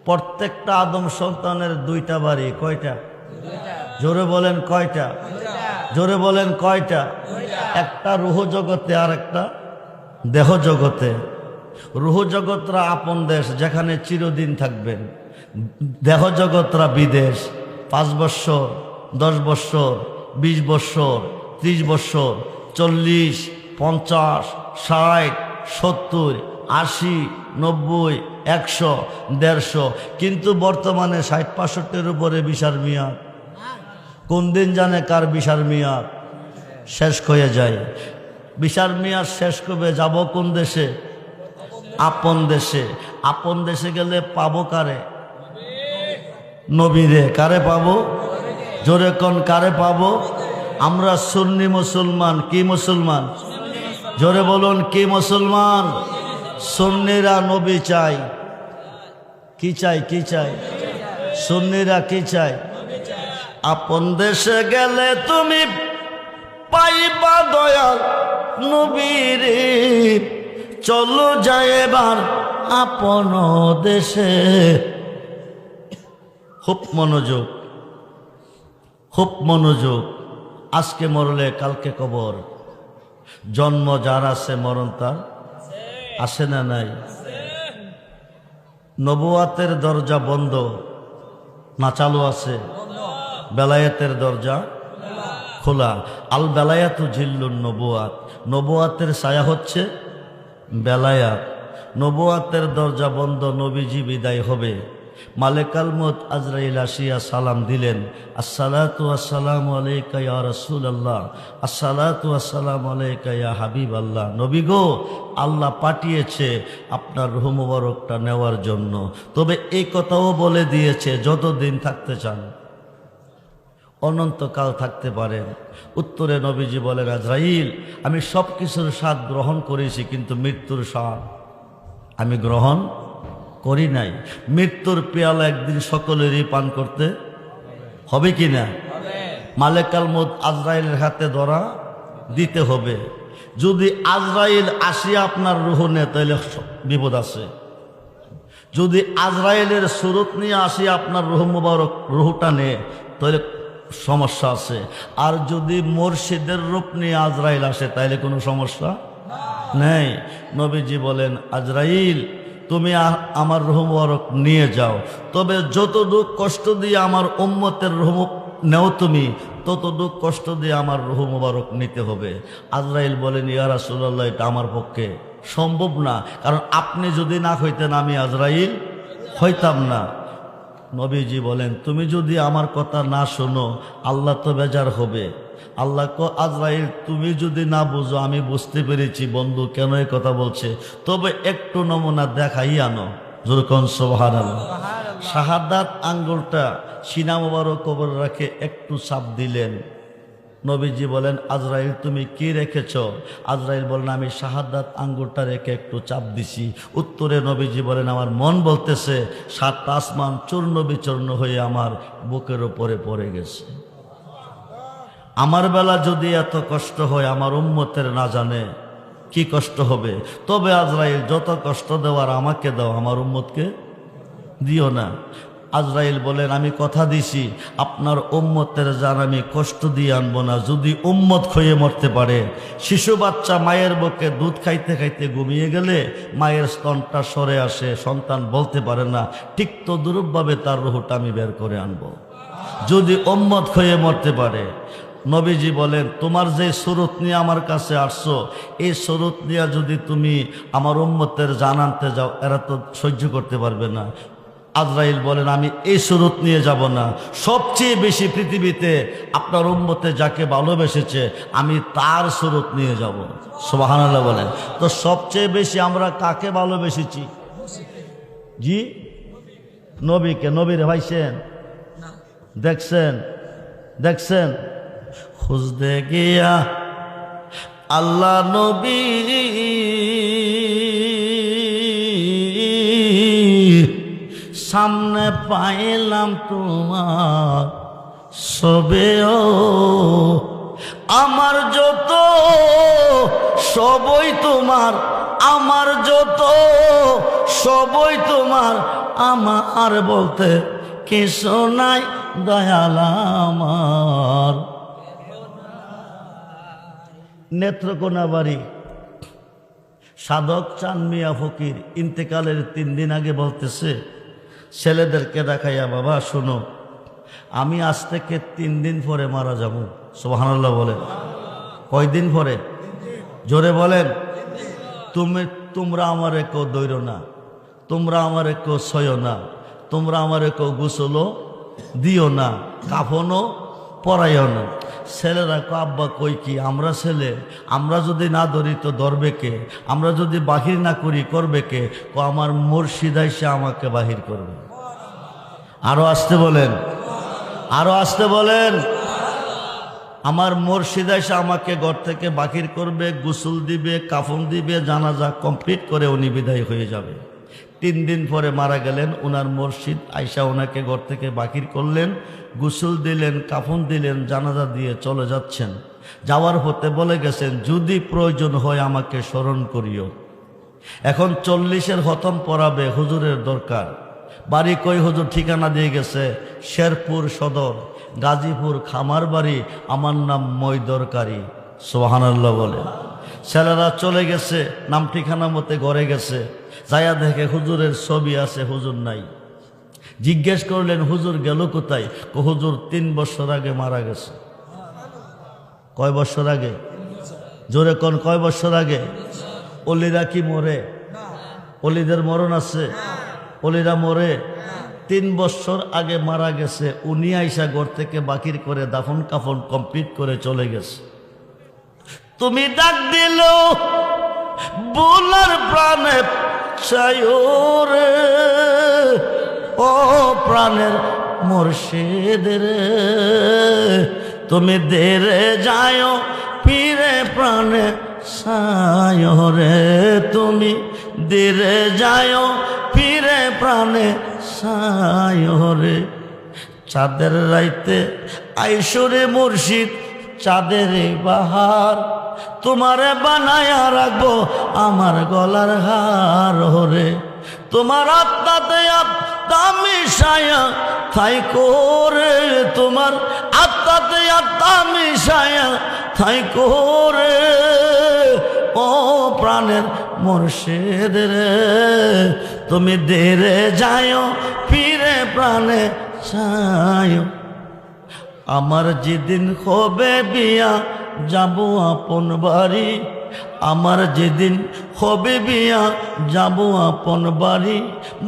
প্রত্যেকটা আদম সন্তানের 2টা বাড়ি। কয়টা? জোরে বলেন কয়টা? জোরে বলেন কয়টা? একটা রুহ জগতে আর একটা দেহ জগতে। রুহ জগতরা আপন দেশ, যেখানে চিরদিন থাকবেন। দেহ জগতরা বিদেশ। 5 বৎসর, 10 বৎসর, 20 বৎসর, 30 বৎসর, 40, 50, 60, 70, 80, 90, 100, 150। কিন্তু বর্তমানে 60-65 উপরে ভিসার মেয়াদ। কোন দিন জানে কার ভিসার মেয়াদ শেষ হয়ে যায়। ভিসার মেয়াদ শেষ করবে, যাব কোন দেশে? আপন দেশে। আপন দেশে গেলে পাবো কারে? নবীরে। কারে পাবো? জোরে কোন কারে পাবো? আমরা সুন্নি মুসলমান। কি মুসলমান? জোরে বলুন কি মুসলমান? সুন্নিরা নবী চাই। কি চাই? কি চাই? সুন্নিরা কি চাই? আপন দেশে গেলে তুমি পাইবা দয়াল নবীর, চলো যায় এবার আপন দেশে। খুব মনোযোগ, খুব মনোযোগ। আজকে মরলে কালকে কবর। জন্ম যার আছে মরণ তার আছে না নাই? নবুয়াতের দরজা বন্ধ না চালু আছে? বেলায়েতের দরজা খোলা। আল বেলায়াতু জিল্লুন নবুয়াত। নবুয়াতের ছায়া হচ্ছে বেলায়াত। নবুয়াতের দরজা বন্ধ, নবীজি বিদায় হবে। মালেকাল মউত আজরাইল আসিয়া সালাম দিলেন, আসসালাতু আসসালামু আলাইকা ইয়া রাসূলুল্লাহ, আসসালাতু আসসালামু আলাইকা ইয়া হাবিবাল্লাহ। নবী গো, আল্লাহ পাঠিয়েছে আপনার রূহ মুবারকটা নেওয়ার জন্য। তবে এই কথাও বলে দিয়েছে যতদিন থাকতে চান অনন্তকাল থাকতে পারেন। উত্তরে নবীজি বলেন, আজরাইল, আমি সব কিছুর স্বাদ গ্রহণ করেছি, কিন্তু মৃত্যুর স্বাদ আমি গ্রহণ করি নাই। মৃত্যুর পেয়ালা একদিন সকলেরই পান করতে হবে কি না? মালেকাল মউত আজরাইলের হাতে ধরা দিতে হবে। যদি আজরাইল আসিয়া আপনার রূহ নেয় তাহলে বিপদ আছে। যদি আজরাইলের সুরত নিয়ে আসিয়া আপনার রূহ মুবারক রূহটা নেয় তাহলে সমস্যা আছে। আর যদি মুর্শিদের রূপ নিয়ে আজরাইল আসে তাহলে কোনো সমস্যা নেই। নবীজি বলেন, আজরাইল, তুমি আমার রূহ মুবারক নিয়ে যাও, তবে যতটুক কষ্ট দিয়ে আমার উম্মতের রূহ নেও তুমি, ততটুক কষ্ট দিয়ে আমার রূহ মুবারক নিতে হবে। আজরাইল বলেন, ইয়া রাসূলুল্লাহ, এটা আমার পক্ষে সম্ভব না, কারণ আপনি যদি না হইতেন আমি আজরাইল হইতাম না। নবীজি বলেন, তুমি যদি আমার কথা না শোনো আল্লাহ তো বেজার হবে। আল্লাহ কো, আজরাইল, তুমি যদি না বুঝো আমি বুঝতে পেরেছি বন্ধু কেন এই কথা বলছে, তবে একটু নমুনা দেখাই আনো। যেরকম সুবহানাল্লাহ। শাহাদাত আঙ্গুলটা সিনা মুবারক কবর রাখে একটু চাপ দিলেন। নবীজি বলেন, আজরাইল, তুমি কি রেখেছ? আজরাইল বলেন, আমি শাহাদাত আঙ্গুরটা রেখে একটু চাপ দিছি। উত্তরে নবীজি বলেন, আমার মন বলতেছে 7 আসমান চূর্ণ বিচূর্ণ হয়ে আমার বুকের উপরে পড়ে গেছে। আমার বেলা যদি এত কষ্ট হয়, আমার উম্মতের না জানে কি কষ্ট হবে। তবে আজরাইল, যত কষ্ট দেওয়ার আমাকে দাও, আমার উম্মতকে দিও না। আজরাইল বলেন, আমি কথা দিছি আপনার উম্মতের জান আমি কষ্ট দিয়ে আনবো না। যদি উম্মত খয়ে মরতে পারে, শিশু বাচ্চা মায়ের বুকে দুধ খাইতে খাইতে ঘুমিয়ে গেলে মায়ের স্তনটা সরে আসে, সন্তান বলতে পারে না, ঠিক তো দুরূপভাবে তার রূহটা আমি বের করে আনবো যদি উম্মত খয়ে মরতে পারে। নবীজি বলেন, তোমার যে সুরত নিয়ে আমার কাছে আসছো, এই সুরত নিয়ে যদি তুমি আমার উম্মতের জান আনতে যাও, এরা তো সহ্য করতে পারবে না। আজরাইল বলেন, আমি এই সুরত নিয়ে যাব না। সবচেয়ে বেশি পৃথিবীতে আপনার উম্মতে যাকে ভালোবেসেছে আমি তার সুরত নিয়ে যাব। সুবহানাল্লাহ বলেন। তো সবচেয়ে বেশি আমরা কাকে ভালোবেসেছি? জি, নবীকে। নবীরে ভাইছেন? দেখছেন? দেখছেন? খুঁজতে গিয়া আল্লাহ নবী সামনে পাইলাম তোমার সবেও, আমার যত সবই তোমার, আমার যত সবই তোমার, আমার বলতে কিছু নাই দয়াল আমার। নেত্রকোনা বাড়ি সাধক চাঁদ মিয়া ফকির ইন্তেকালের 3 দিন আগে বলতেছে ছেলেদেরকে দেখাইয়া, বাবা শোনো, আমি আজ থেকে 3 দিন পরে মারা যাব। সুবহানাল্লাহ বলেন। কয়দিন পরে? জোরে বলেন। তোমরা আমারে কেউ দৈর না, তোমরা আমারে কেউ ছয় না, তোমরা আমারে কেউ গোসলও দিও না, কাফনও পরাইও না। ছেলেরা কো, আব্বা কই কি, আমরা ছেলে, আমরা যদি না ধরি তো ধরবে কে? আমরা যদি বাহির না করি করবে কে? কো, আমার মুর্শিদ আইসা আমাকে বাহির করবে। আরো আসতে বলেন। আরো আসতে বলেন। আমার মুর্শিদ এসে আমাকে ঘর থেকে বাকির করবে, গোসল দিবে, কাফন দিবে, জানাজা কমপ্লিট করে উনি বিদায় হয়ে যাবে। 3 দিন পরে মারা গেলেন। ওনার মুর্শিদ আয়সা ওনাকে ঘর থেকে বাকির করলেন, গোসল দিলেন, কাফন দিলেন, জানাজা দিয়ে চলে যাচ্ছেন। যাওয়ার পথে বলে গেছেন, যদি প্রয়োজন হয় আমাকে স্মরণ করিও। এখন 40-এর খতম পড়াবে, হুজুরের দরকার। বাড়ি কই হুজুর? ঠিকানা দিয়ে গেছে শেরপুর সদর, গাজীপুর খামার বাড়ি, আমার নাম মৈদরকারী। সুবহানাল্লাহ বলে। ছেলেরা চলে গেছে, নাম ঠিকানা মতে ঘরে গেছে। যায়া দেখে হুজুরের ছবি আছে, হুজুর নাই। জিজ্ঞেস করলেন, হুজুর গেল কোথায়? হুজুর 3 বছর আগে মারা গেছে। কয় বছর আগে? জোরে কোন, কয় বছর আগে? অলিরা কি মরে? অলিদের মরণ আছে? অলিরা মরে? 3 বছর আগে মারা গেছে। উনি আইসা ঘর থেকে বাকির করে দাফন কাফন কমপ্লিট করে চলে গেছে। তুমি ডাক দিল বোলার প্রাণে চাইও রে, ও প্রাণের মুর্শিদ রে, তুমি দেরে যাও ফিরে প্রাণে চাইও রে, তুমি দেরে যাও ফিরে প্রাণে চাইও রে। চাঁদের রাইতে আইসরে মুর্শিদ, চাঁদের বাহার, তোমারে বানায়া রাখবো আমার গলার হার রে। তোমার আত্মাতে আত্মা মিশায়া থাই করে, তোমার আত্মাতে আত্মা মিশায়া থাই করে, ও প্রাণের মুর্শিদ রে, তুমি দেরে যাও ফিরে প্রাণে চাইও। আমার যেদিন হবে বিয়া যাব আপন বাড়ি, আমার যেদিন হবে বিয়া যাব আপন বাড়ি,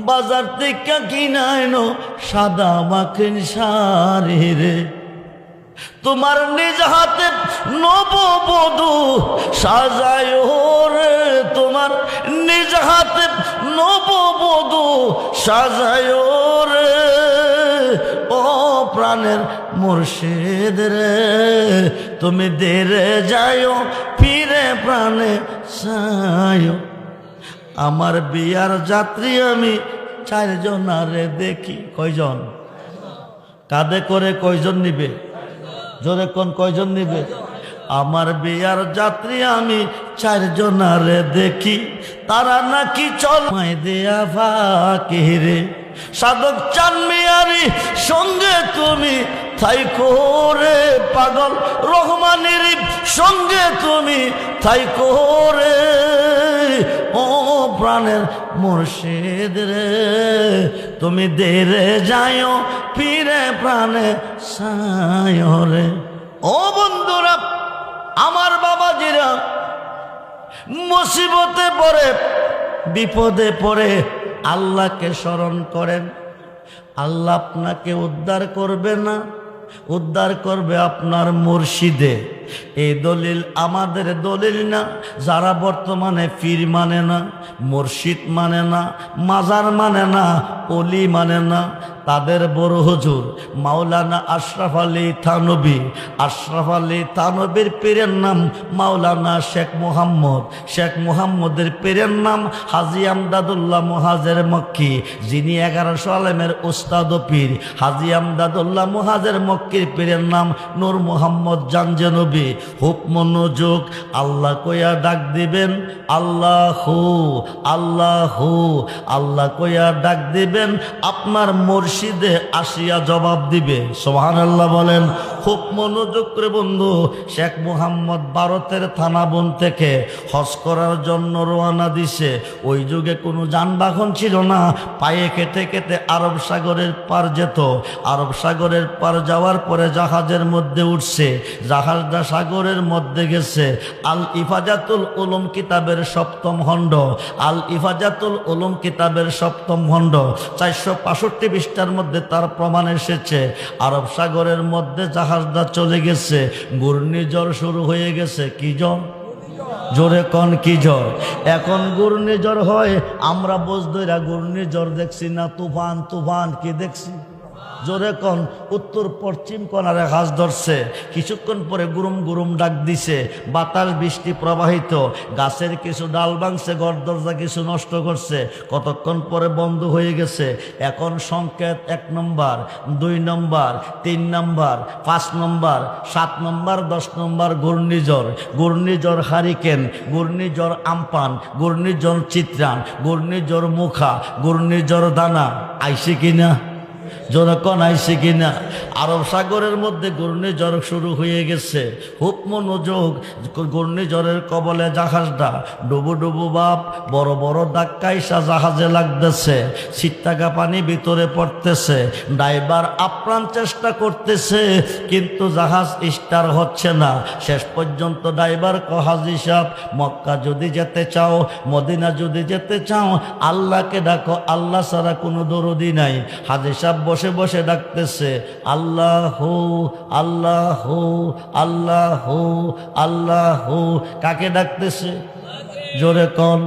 বাজার থেকে কিনাইনো সাদা মাখিন শাড়ি রে। তোমার নিজ হাতে নববধূ সাজায় রে, তোমার নিজ হাতে নববধূ সাজায় রে, ও প্রাণের মুর্শিদ রে, তুমি দেরে যাও ফিরে প্রাণে চাইও। আমার বিয়ার যাত্রী আমি 4 জনারে দেখি। কয়জন? কাঁধে করে কয়জন নিবে? জোরে কোন, কয়জন নিবে? আমার বিয়ার যাত্রী আমি 4 জনারে দেখি, তারা নাকি চল মাই দেয়া ফাঁকি রে। সাধক চান মিয়ারি সঙ্গে তুমি থাইকো রে, পাগল রহমানের সঙ্গে তুমি থাইকো রে, ও প্রাণের মুর্শিদ রে, তুমি দেরে যাও ফিরে প্রাণে চাইও রে। ও বন্ধুরা, আমার বাবাজিরা মুসিবতে পড়ে, বিপদে পড়ে আল্লাহকে স্মরণ করেন। আল্লাহ আপনাকে উদ্ধার করবে না, উদ্ধার করবে আপনার মুর্শিদে। এই দলিল আমাদের দলিল না। যারা বর্তমানে পীর মানে না, মুর্শিদ মানে না, মাজার মানে না, অলি মানে না, তাদের বড় হুজুর মাওলানা আশরাফ আলী থানবী। আশরাফ আলী থানবীর পীরের নাম মাওলানা শেখ মুহাম্মদ। শেখ মুহাম্মদের পীরের নাম হাজী আমদাদুল্লাহ মুহাজের মক্কি, যিনি 1100 আলেমের উস্তাদ ও পীর। হাজী আমদাদুল্লাহ মুহাজের মক্কির পীরের নাম নূর মুহাম্মদ জানজনবী। খুব মনোযোগ, আল্লাহ কইয়া ডাক দিবেন, আল্লাহু আল্লাহু, আল্লাহ কইয়া ডাক দিবেন, আপনার মুর্শিদে আসিয়া জবাব দিবে। সুবহানাল্লাহ বলেন। খুব মনোযোগ করে বন্ধু, শেখ মুহাম্মদ ভারতের থানাবন থেকে হজ করার জন্য রওনা দিছে। ওই যুগে কোনো যানবাহন ছিল না, পায়ে কেটে কেটে আরব সাগরের পার যেত। আরব সাগরের পার যাওয়ার পরে জাহাজের মধ্যে উঠছে, জাহাজটা সাগরের মধ্যে গেছে। আল ইফাজাতুল উলুম কিতাবের 7ম খণ্ড, আল ইফাজাতুল উলুম কিতাবের 7ম খণ্ড 465 পৃষ্ঠার মধ্যে তার প্রমাণ এসেছে। আরব সাগরের মধ্যে জাহাজটা চলে গেছে, ঘূর্ণিঝড় শুরু হয়ে গেছে। কি ঝড়? জোরে কোন, কি ঝড়? এখন ঘূর্ণিঝড় হয়, আমরা বোঝ ধইরা ঘূর্ণিঝড় দেখছি না, তুফান তুফান কি দেখছি? জোরে কোন উত্তর পশ্চিম কোণারে হাঁস ধরছে, কিছুক্ষণ পরে গুরুম গুরুম ডাক দিছে, বাতাস বৃষ্টি প্রবাহিত, গাছের কিছু ডাল ভাঙছে, ঘর দরজা কিছু নষ্ট করছে, কতক্ষণ পরে বন্ধ হয়ে গেছে। এখন সংকেত 1 নম্বর, 2 নম্বর, 3 নম্বর, 5 নম্বর, 7 নম্বর, 10 নম্বর ঘূর্ণিঝড়, ঘূর্ণিঝড় হারিকেন, ঘূর্ণিঝড় আমপান, ঘূর্ণিঝড় চিত্রান, ঘূর্ণিঝড় মুখা, ঘূর্ণিঝড় দানা। আইসে কিনা? যখন আইসে কিনা? আরব সাগরের মধ্যে ঘূর্ণিঝড় শুরু হয়ে গেছে। খুব মনোযোগ, ঘূর্ণিঝড়ের কবলে জাহাজটা ডুবু ডুবু বাপ, বড় বড় ধাক্কাইসা জাহাজে লাগতেছে, ছিট্টাকা পানি ভিতরে পড়তেছে, ড্রাইভার আপ্রাণ চেষ্টা করতেছে, কিন্তু জাহাজ স্টার হচ্ছে না। শেষ পর্যন্ত ড্রাইভার হাজী সাহেব, মক্কা যদি যেতে চাও, মদিনা যদি যেতে চাও, আল্লাহকে ডাকো, আল্লাহ ছাড়া কোনো দরদি নাই। হাজী সাহেব বসে বসে ডাকতেছে, আল্লাহ আল্লাহ আল্লাহ আল্লাহ। কাকে ডাকতেছে? জোরে কোন?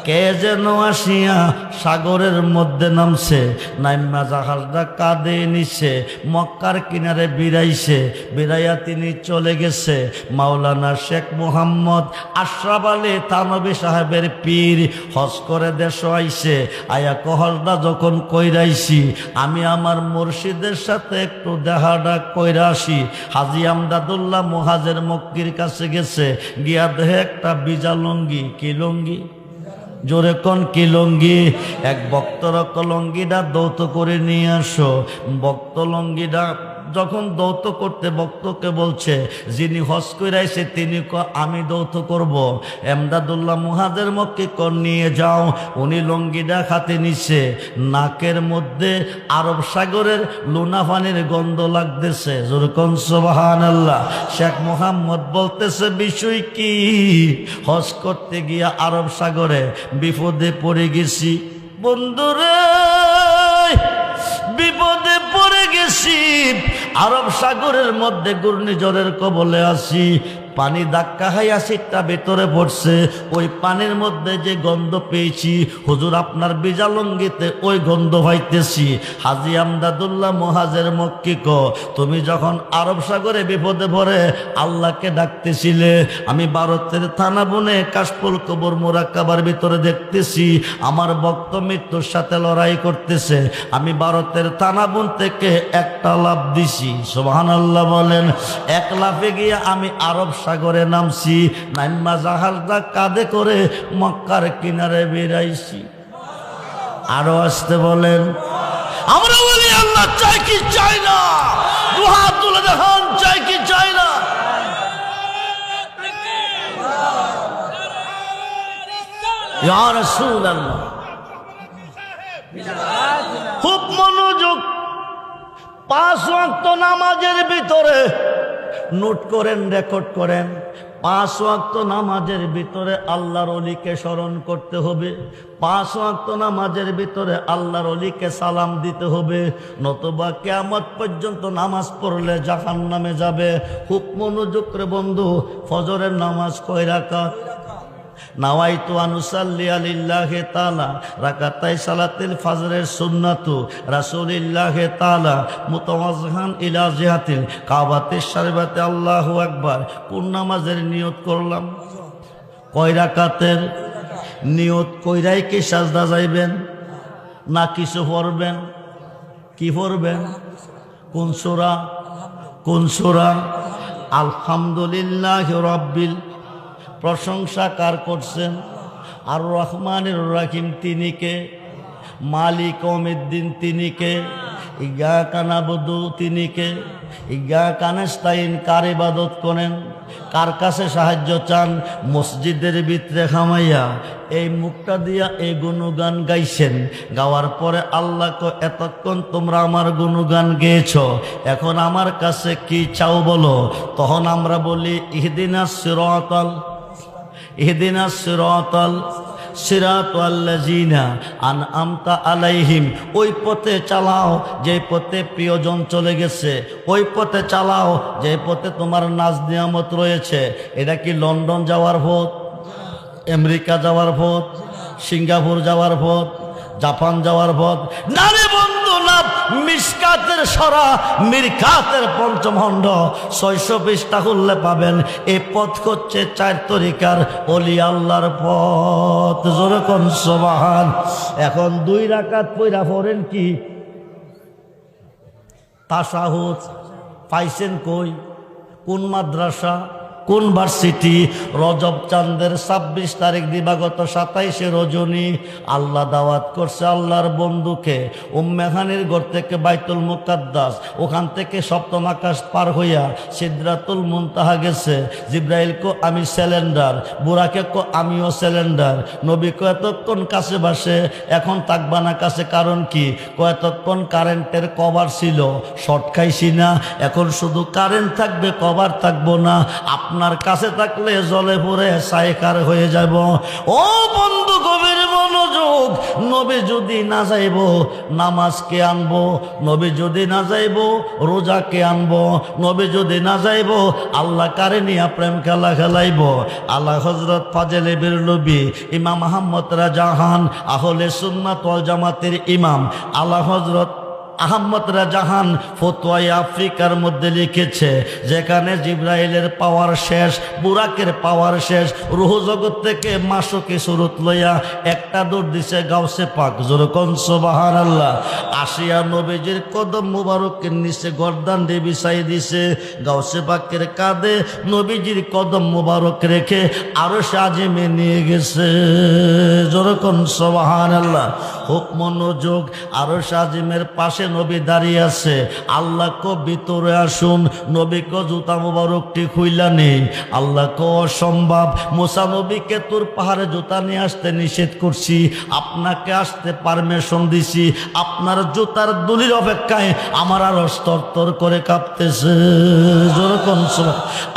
কে যেন আসিয়া সাগরের মধ্যে নামছে, নাইমা জাহাজটা কাঁদে নিছে, মক্কার কিনারে বিরাইছে, বিরাইয়া তিনি চলে গেছে। মাওলানা শেখ মুহাম্মদ আশরাফ আলী থানভী সাহেবের পীর হজ করে দেশ আইছে, আয়া কহলটা যখন কইরাইছি, আমি আমার মুর্শিদের সাথে একটু দেখাটা কইরা আসি। হাজী আমদাদুল্লাহ মুহাজের মক্কির কাছে গেছে, গিয়া দেহে একটা বিজা লঙ্গি। কি লঙ্গি? জোরে কোন? কি লঙ্গি? এক ভক্তর লঙ্গিটা দৌত করে নিয়ে আসো। ভক্ত লঙ্গিটা যখন দৌত করতে ভক্তকে বলছে, যিনি হজ কইরাইছে তিনি আমি দৌত করব। এমদাদুল্লাহ মুহাজের মক্কি কর নিয়ে যাও। উনি লঙ্গিটা খাতে নিছে, নাকের মধ্যে আরব সাগরের লুনা পানির গন্ধ লাগতেছে। যেরকম সুবহানাল্লাহ। শেখ মুহাম্মদ বলতেছে, বিষয় কি? হজ করতে গিয়া আরব সাগরে বিপদে পড়ে গেছি বন্ধুরে, বিপদে পড়ে গেছি, আরব সাগরের মধ্যে ঘূর্ণিঝড়ের কবলে আছি, পানি ধাক্কা খাইয়া সিটটা ভেতরে পড়ছে, ওই পানির মধ্যে যে গন্ধ পেয়েছি হুজুর আপনার বিজালঙ্গিতে ওই গন্ধ পাইতেছি। হাজী আমদাদুল্লাহ মুহাজের মক্কি কো, তুমি যখন আরব সাগরে বিপদে পড়ে আল্লাহকে ডাকতেছিলে, আমি ভারতের থানা বনে কাশফুল কবর মুরাক্কাবার ভিতরে দেখতেছি আমার ভক্ত মৃত্যুর সাথে লড়াই করতেছে, আমি ভারতের থানা বন থেকে একটা লাফ দিছি। সুবহানাল্লাহ বলেন। এক লাফে গিয়ে আমি আরব সাগরে নামছি, নাইমা জাহাজটা কাঁধে করে মক্কার কিনারে বেরাইছি। আরো আসতে বলেন। আমরা বলি আল্লাহ চাই কি চাই না? দুহাত তুলে দেখান, চাই কি চাই না? ইয়া রাসূলুল্লাহ, খুব মনোযোগ। 5 ওয়াক্ত নামাজের ভিতরে নোট করেন, রেকর্ড করেন, 5 ওয়াক্ত নামাজের ভিতরে আল্লাহর ওলিকে স্মরণ করতে হবে। 5 ওয়াক্ত নামাজের ভিতরে আল্লাহর ওলিকে সালাম দিতে হবে, নতুবা কিয়ামত পর্যন্ত নামাজ পড়লে জাহান্নামে যাবে। খুব মনোযোগ করে বন্ধু, ফজরের নামাজ কয় রাকাত? নাওয়াইতু আনুসাল্লি আলিল্লাহি তাআলা রাকাতাই সালাতিল ফজরের সুন্নাতু রাসূলিল্লাহি তাআলা মুতাওয়াজ্জিহান ইলা জিহাতিল কাবাতিশ শরীফাতে আল্লাহু আকবার। কোন নামাজের নিয়ত করলাম? কয় রাকাতের? নিয়ত কইরাই কি সাজদা যাইবেন না কিছু পড়বেন? কি পড়বেন? কোন সূরা? কোন সূরা? আলহামদুলিল্লাহি রাব্বিল। প্রশংসা কার করছেন? আর রহমানির রহিম তিনি কে? মালিক ইয়াউমিদ্দিন তিনি কে? ইয়াকা নাবুদু তিনি কে? ইয়াকা নাস্তাইন। কার ইবাদত করেন? কার কাছে সাহায্য চান? মসজিদের ভিতরে খামাইয়া এই মুখটা দিয়া এই গুণগান গাইছেন, গাওয়ার পরে আল্লাহ কো এতক্ষণ তোমরা আমার গুণগান গেয়েছ, এখন আমার কাছে কি চাও বলো। তখন আমরা বলি ইহদিনাস সিরাতাল, ইহদিনাস সিরাতাল সিরাতাল্লাযিনা আনআমতা আলাইহিম। ওই পথে চালাও যে পথে প্রিয়জন চলে গেছে, ওই পথে চালাও যে পথে তোমার নাজ নিয়ামত রয়েছে। এটা কি লন্ডন যাওয়ার পথ, আমেরিকা যাওয়ার পথ, সিঙ্গাপুর যাওয়ার পথ, জাপান যাওয়ার পথ? না রে বন্ধু, না। মিশকাতের সরা মিরকাতের পঞ্চম খণ্ড 600 পৃষ্ঠা খুললে পাবেন। এই পথ হচ্ছে 4 তরিকার ওলি আল্লাহর পথ। জোরে কোন সুবহান। এখন 2 রাকাত পড়া পড়েন কি তাশাহুদ পাইছেন কই, কোন মাদ্রাসা, কোন ভার্সিটি? রজব চাঁদের 26 তারিখ দিবাগত 27শে রজনী আল্লাহ দাওয়াত করছে আল্লাহর বন্ধুকে উম্মে হানির ঘর থেকে বাইতুল মুকাদ্দাস, ওখান থেকে সপ্তম আকাশ পার হইয়া সিদরাতুল মুনতাহা গেছে। জিব্রাইল কো আমি সিলিন্ডার, বুরাকে কো আমিও সিলিন্ডার। নবী কো এতক্ষণ কাছে বাসে, এখন থাকবা না কাছে, কারণ কি? কো এতক্ষণ কারেন্টের কভার ছিল, শর্ট খাইছি না, এখন শুধু কারেন্ট থাকবে, কভার থাকবো না। আপনার কাছে থাকলে জলে পড়ে সাইকার হয়ে যাব। ও বন্ধু গভীর মনোযোগ। নবী যদি না যাইব নামাজ কে আনবো? নবী যদি না যাইব রোজা কে আনবো? নবী যদি না যাইব আল্লাহ কারে নিয়া প্রেম খেলা খেলাইব? আল্লাহ হযরত ফাজলে বেরলবি ইমাম আহমদ রাজাহান আহলে সুন্নাত ওয়াল জামাতের ইমাম আল্লাহ হযরত আহমদ রাজাহান ফতোয়ায়ে আফ্রিকার মধ্যে লিখেছে, যেখানে জিব্রাইলের পাওয়ার শেষ, বুরাকের পাওয়ার শেষ, রূহ জগৎ থেকে মাসুকি সুরত লইয়া একটা দৌড় দিছে গাউসে পাক। যেরকম সুবহানাল্লাহ। আসিয়া নবীজির কদম মুবারকের নিচে গর্দান দিয়ে বিছাই দিছে। গাউসে পাকের কাঁধে নবীজির কদম মুবারক রেখে আরো আজিমে নিয়ে গেছে। যেরকম সুবহানাল্লাহ। হুক মনোযোগ। আরো আজিমের পাশে নবী দাঁড়িয়ে আছে। আল্লাহ কো ভিতরে আসুন। নবী কো জুতা মুবারকটি খুইলা নেই। আল্লাহ কো অসম্ভব, মুসা নবীকে তোর পাহাড়ে জুতা নিয়ে আসতে নিষেধ করছি, আপনাকে আসতে পারমিশন দিছি। আপনার জুতার দুলির অপেক্ষায় আমার আরো স্তর করে কাঁপতেছে। যেরকম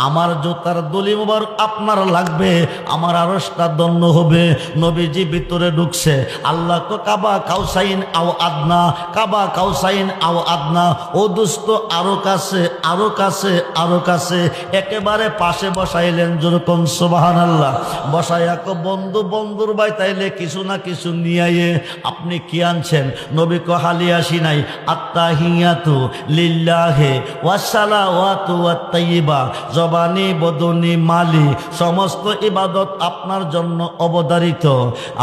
আমার জুতার দুলি মুবারক আপনার লাগবে, আমার আরশটা দণ্ড হবে। নবীজি ভিতরে ঢুকছে। আল্লাহ কো কাবা কাউসাইন আও আদনা, কাবা কাউসাইন আও আদনা। ও দোস্ত আরো কাছে, আরো কাছে, আরো কাছে। একেবারে পাশে বসাইলেন। যেরকম সুবহানাল্লাহ। বসাইয়া কো বন্ধু, বন্ধুর ভাই তাইলে কিছু না কিছু নিয়ে আপনি কি আনছেন? নবী কো হালি আসি নাই। আত্তাহিয়াতু লিল্লাহি ওয়াসসালাওয়াতু ওয়াত-তাইয়্যিবা, জবানি বদনি মালি, সমস্ত ইবাদত আপনার জন্য অবধারিত।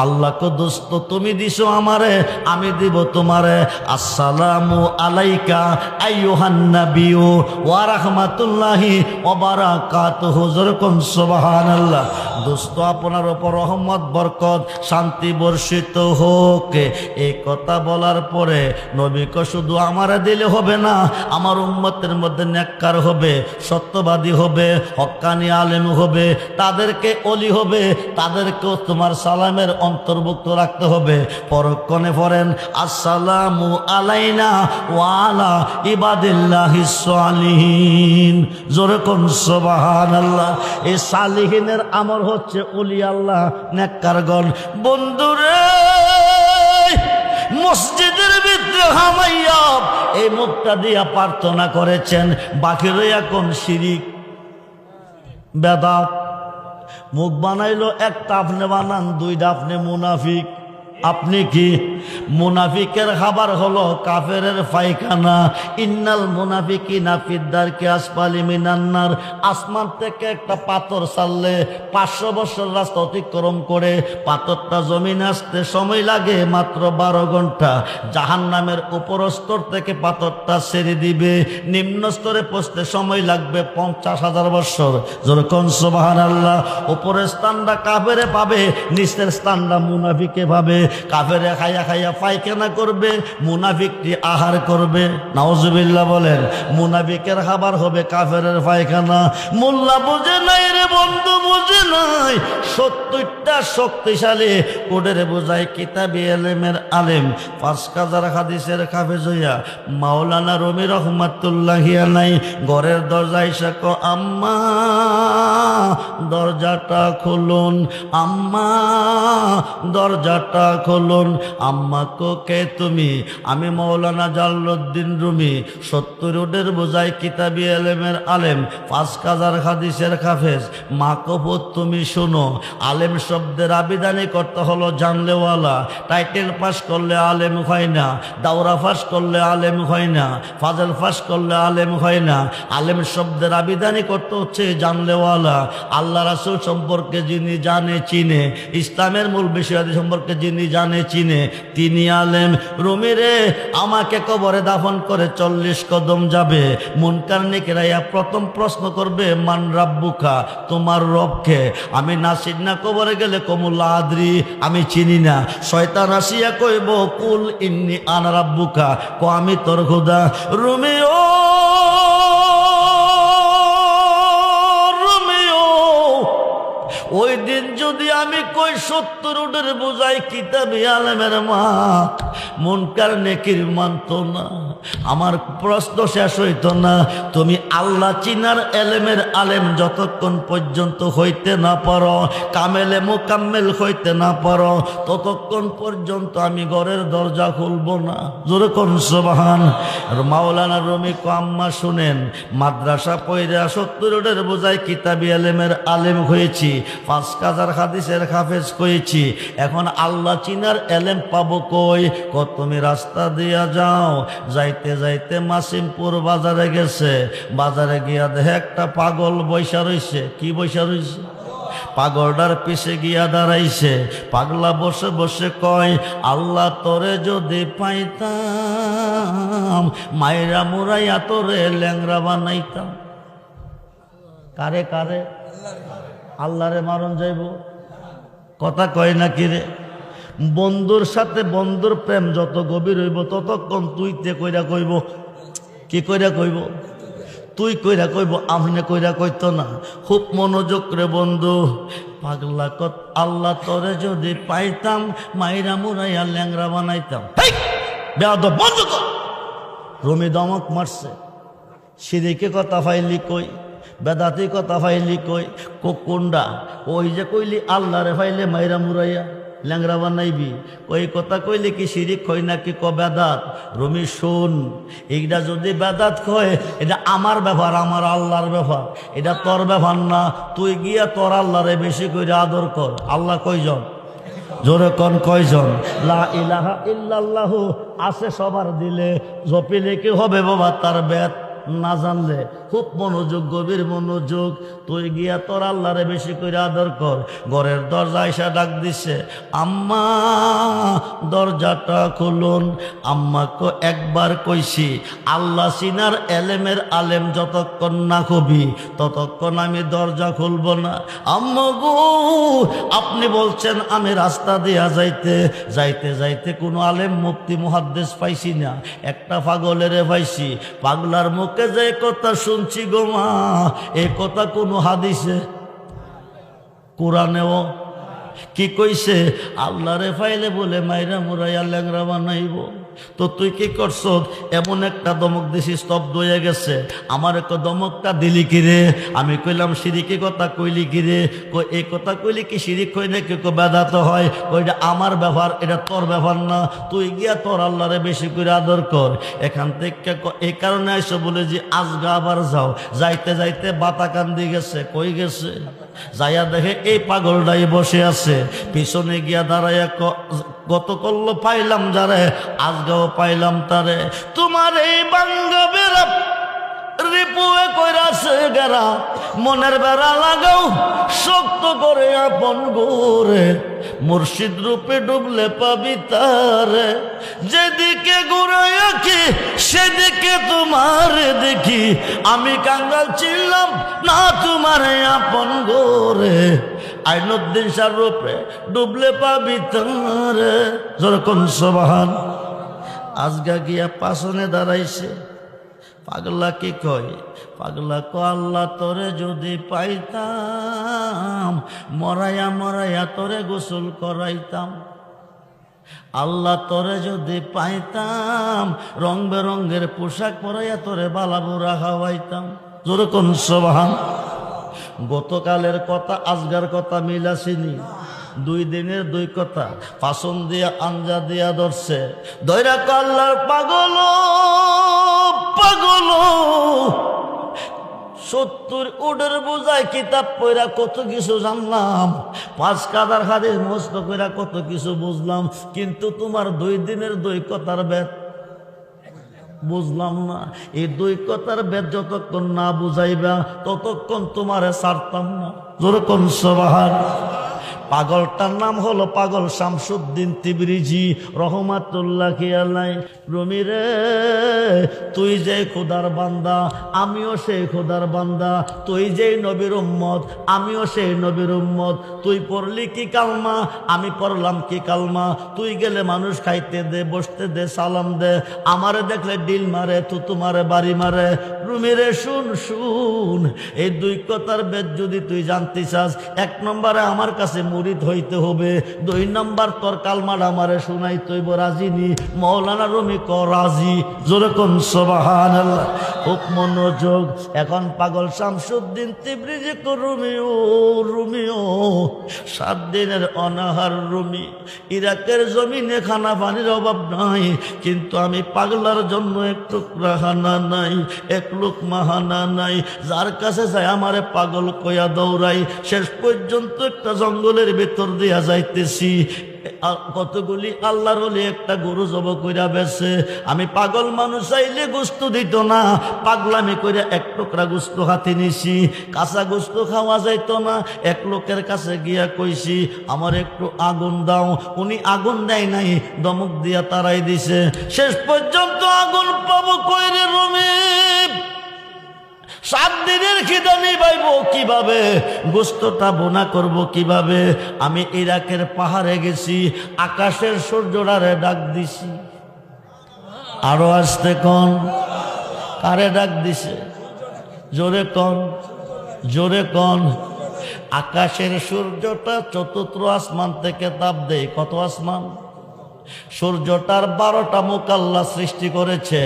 আল্লাহ কো দোস্ত তুমি দিছো আমারে, আমি দিব তোমারে। আসসালামু আলাইকা আইয়ুহান নাবিয়্যু ওয়া রাহমাতুল্লাহি ওয়া বারাকাতুহু। যেরকম সুবহানাল্লাহ। দোস্ত আপনার উপর রহমত বরকত শান্তি বর্ষিত হোক। এই কথা বলার পরে নবী কো শুধু আমারে দিলে হবে না, আমার উম্মতের মধ্যে নেককার হবে, সত্যবাদী হবে, হক্কানি আলেম হবে, তাদেরকে ওলি হবে, তাদেরকেও তোমার সালামের অন্তর্ভুক্ত রাখতে হবে। পরক্ষণে পড়েন আসসালামু আলাইনা ওয়া আলা ইবাদিল্লাহিস সালিহিন। জোরে কোন সুবহানাল্লাহ। এই সালিহিনের আমল হচ্ছে ওলি আল্লাহ, নেককারগণ। বন্ধুরে মসজিদের ভিতরে হামাইয়া এই মুখটা দিয়া প্রার্থনা করেছেন, বাকি রইয়া কোন শিরিক বেদাত। মুখ বানাইলো একটা, আপনি বানান দুইটা, আপনি মুনাফিক। আপনি কি? মুনাফিকের খাবার হলো কাফেরের পায়খানা। ইন্নাল মুনাফিকিনা ফিদ দারকি আসফালি মিনান নার। আসমান থেকে একটা পাথর ছাড়লে 500 বছর রাস্তা অতিক্রম করে পাথরটা জমিনে আসতে সময় লাগে মাত্র 12 ঘন্টা। জাহান্নামের উপর স্তর থেকে পাথরটা ছেড়ে দিবে, নিম্ন স্তরে পৌঁছতে সময় লাগবে 50,000 বছর। যেরকম সুবহানাল্লাহ। উপরের স্থানটা কাফেরে পাবে, নিচের স্থানটা মুনাফিকে পাবে। কাফেরে খাইয়া খাইয়া পায়খানা করবে, মুনাফিকটি আহার করবে। নাউজুবিল্লাহ বলেন। মুনাফিকের খাবার হবে কাফেরের পায়খানা। মোল্লা বুঝে নাই রে বন্ধু, বুঝে নাই। 70টা শক্তিশালী কোডের বোঝায় কিতাবি এলেমের আলেম, 5000 হাদিসের হাফেজ হইয়া মাওলানা রুমি রহমাতুল্লাহি আলাইহি ঘরের দরজায় এসে কো আম্মা দরজাটা খুলুন, আম্মা দরজাটা খুলুন। আম্মা কো কে তুমি? আমি মৌলানা জালালউদ্দিন রুমি, 70 রোডের বোঝাই কিতাবি এলেমের আলেম, 5000 হাদিসের হাফেজ। মা কো পুত তুমি শোনো, আলেম শব্দের আবিধানিক করতে হলো জানলেওয়ালা। টাইটেল পাস করলে আলেম হয় না, দাওরা পাস করলে আলেম হয় না, ফাজল পাস করলে আলেম হয় না। আলেম শব্দের আবিধানিক করতে হচ্ছে জানলেওয়ালা। আল্লাহ রাসূল সম্পর্কে যিনি জানে চিনে, ইসলামের মূল বিষয়াদি সম্পর্কে যিনি জানে চিনে, তিনি আলেম। রুমি রে, আমাকে কবরে দাফন করে 40 কদম যাবে, মুনকার নেকিরাইয়া প্রথম প্রশ্ন করবে মান রাব্বুকা, তোমার রবকে? আমি নাসির না কবরে গেলে কমুল আদ্রি, আমি চিনি না। শয়তান আসিয়া কইব কুল ইন্নি আনা রাব্বুকা, কো আমি তোর খোদা। রুমিও ওই দিন যদি আমি কই 70 রোডের বোঝাই কিতাবি আলেমের মা, মুনকার নেকির মানত না, আমার প্রশ্ন শেষ হইত না। তুমি আল্লাহ চিনার এলেমের আলেম যতক্ষণ পর্যন্ত হইতে না পারো, কামেলে মুকাম্মেল হইতে না পারো, ততক্ষণ পর্যন্ত আমি ঘরের দরজা খুলব না। জোরে কোন সুবহান। আর মাওলানা রুমি কো আম্মা শুনেন, মাদ্রাসা পয়রা 70 রোডের বোঝাই কিতাবি এলেমের আলেম হয়েছি, 5000 হাদিসের হাফেজ করেছি, এখন আল্লাহ চিনার এলেম পাবো কই? কত তুমি রাস্তা দিয়া যাও, যাইতে যাইতে মাসিমপুর বাজারে গেছে, বাজারে গিয়া দেখে একটা পাগল বৈশা রইছে। কি বৈশা রইছে? পাগলটার পিছে গিয়া দাঁড়াইছে। পাগলা বসে বসে কয়, আল্লাহ তোরে যদি পাইতাম, মাইরা মুরাইয়া তোরে ল্যাংরা বানাইতাম। কারে কারে? আল্লাহরে মারণ যাইব, কথা কয় না কিরে? বন্ধুর সাথে বন্ধুর প্রেম যত গভীর হইব, ততক্ষণ তুইতে কইরা কইব। কি কইরা কইব? তুই কইরা কইব, আমনে কইরা কইতো না। খুব মনোযোগ রে বন্ধু। পাগলা কত, আল্লাহ তোরে যদি পাইতাম, মাইরা মুরাইয়া ল্যাংরা বানাইতাম। বেয়াদব, বন্ধ কর। রুমি দমক মারছে। সিরিকে কথা ফাইলি কই, বেদাতি কথা ফাইলি কই, কোকুন্ডা ওই যে কইলি আল্লাহরে ফাইলে মাইরা মুরাইয়া ল্যাংরা বানাইবি, ওই কথা কইলে কি শিরিক হয় নাকি ক বেদাত? রুমি শোন, এইটা যদি বেদাত কয়, এটা আমার ব্যাপার, আমার আল্লাহর ব্যাপার, এটা তোর ব্যাপার না। তুই গিয়া তোর আল্লাহরে বেশি করে আদর কর। আল্লাহ কয়জন? জোরে কোন কয়জন? লা ইলাহা ইল্লাল্লাহু আছে সবার দিলে, জপিলে কি হবে বাবা তার বেদ না জানলে? খুব মনোযোগ, গভীর মনোযোগ। তুই গিয়া তোর আল্লাহরে বেশি করে আদর কর। ঘরের দরজা এসে ডাক দিছে, আম্মা দরজাটা খুলুন। আম্মাকে একবার কইছি, আল্লাহ সিনার এলেমের আলেম যতক্ষণ না কবি, ততক্ষণ আমি দরজা খুলব না। আম্মা গো, আপনি বলছেন আমি রাস্তা দিয়া যাইতে যাইতে যাইতে কোনো আলেম মুফতি মুহাদ্দিস পাইছি না, একটা পাগলেরে পাইছি। পাগলার মুখে যে কথা শুনছি গো মা, এ কথা কোনো হাদিসে কোরআনেও কি কইছে? আল্লাহরে ফাইলে বলে মাইরা মুরাইয়া ল্যাংরা বানাইব। তো তুই কি করছ? এমন একটা দমক দিছি, স্তব্ধ হয়ে গেছে। আমার একটা দমকটা দিলি কিরে? আমি কইলাম শিরিকি কথা কইলি কিরে? এই কথা কইলি কি শিরিক হয় নাকি? বেদাত হয়। ওইটা আমার ব্যাপার, এটা তোর ব্যাপার না। তুই গিয়া তোর আল্লাহরে বেশি করে আদর কর। এখান থেকে এই কারণে আইসো বলে যে আজগা আবার যাও। যাইতে যাইতে বাতাকান্দি গেছে। কই গেছে? যাইয়া দেখে এই পাগলটাই বসে আছে। পিছনে গিয়া দাঁড়াইয়া গত করলো পাইলাম যারে, আজগাও পাইলাম তারে। তোমার এই বাঙ্গা বেড়া রিপুয়ে কইরাছে গেরা, মনের বেড়া লাগাও শক্ত করে আপন গোরে। মুর্শিদ রূপে ডুবলে পাবি তারে, যেদিকে ঘুরাই আঁকি সেদিকে তোমার দেখি। আমি কাঙ্গাল ছিলাম না তোমার আপন গোরে। আইনুদ্দিন শাহ রূপে ডুবলে পাবি তারে। যখন সুবহান। আজগা গিয়া পাশনে দাঁড়াইছে। পাগলা কি কয়? পাগলা ক আল্লাহ তোরে যদি পাইতাম, মরাইয়া মরাইয়া তোরে গোসল করাইতাম। আল্লাহ তোরে যদি পাইতাম, রং বেরঙ্গের পোশাক পরাইয়া তোরে বালাবুরা খাওয়াইতাম। জোরে কোন সুবহান। গতকালের কথা আজগার কথা মিলাছিনি? দুই দিনের দুই কথা ফাসন দিয়া আঞ্জা দিয়া ধরছে দৈরা কাল্লার পাগল পাগল 70 উডের বোঝায় কিতাব পড়া কত কিছু জানলাম, 5 কাদার হাদিস মুখস্থ কইরা কত কিছু বুঝলাম, কিন্তু তোমার 2 দিনের 2 কথার বেদ বুঝলাম না। এই 2 কথার বেদ যতক্ষণ না বুঝাইবা ততক্ষণ তোমারে ছাড়তাম না। জোরে কোন সুবহানাল্লাহ। পাগলটার নাম হলো পাগল শামসুদ্দিন তিবরিজি রহমাতুল্লাহি আলাইহি। রুমি রে, তুই যে খোদার বান্দা আমিও সেই খোদার বান্দা, তুই যেই নবীর উম্মত আমিও সেই নবীর উম্মত। তুই পড়লি কি কালমা আমি পড়লাম কি কালমা, তুই গেলে মানুষ খাইতে দে বসতে দে সালাম দে, আমারে দেখলে ডিল মারে থুতু মারে বাড়ি মারে। রুমি রে শুন শুন, এই 2 কথার বেদ যদি তুই জানতে চাস, 1 নম্বরে আমার কাছে মুরিদ হইতে হবে, 2 নম্বর তোর কালমাটা আমারে শুনাইতে হইব। রাজিনি মৌলানা রুমি ক রাজি। জোরে কোন সুবহানাল্লাহ। খুব মনোযোগ। এখন পাগল শামসুদ্দিন তিবরিজি কো রুমিও রুমিও 7 দিনের অনাহার রুমি। ইরাকের জমিনে খানা পানির অভাব নাই, কিন্তু আমি পাগলার জন্য এক টুকরা হানা নাই, 1 লোকমা হানা নাই। যার কাছে যায় আমারে পাগল কইয়া দৌড়াই। শেষ পর্যন্ত একটা জঙ্গলের ভেতর দিয়া যাইতেছি, কতগুলি আল্লাহর ওলি একটা গরু জব কইরা বেছে। আমি পাগল মানুষ চাইলে গোস্ত দিত না, পাগলামি কইরা 1 টুকরা গোস্ত হাতে নিছি। কাঁচা গোস্ত খাওয়া যাইতো না, 1 লোকের কাছে গিয়া কইছি আমার একটু আগুন দাও। উনি আগুন দেয় নাই, দমক দিয়া তারাই দিছে। শেষ পর্যন্ত আগুন পাবো কইরে রুমি। 7 দিনের খিদা নিবাইব কিভাবে, গোস্তটা বোনা করব কিভাবে। আমি ইরাকের পাহাড়ে গেছি, আকাশের সূর্যটারে ডাক দিছি। আরো আসতে কোন কারে ডাক দিছে? জোরে কোন জোরে কোন। আকাশের সূর্যটা 4th আসমান থেকে তাপ দেয়। কত আসমান? সূর্যটার 12টা মুখ আল্লাহ সৃষ্টি করেছে,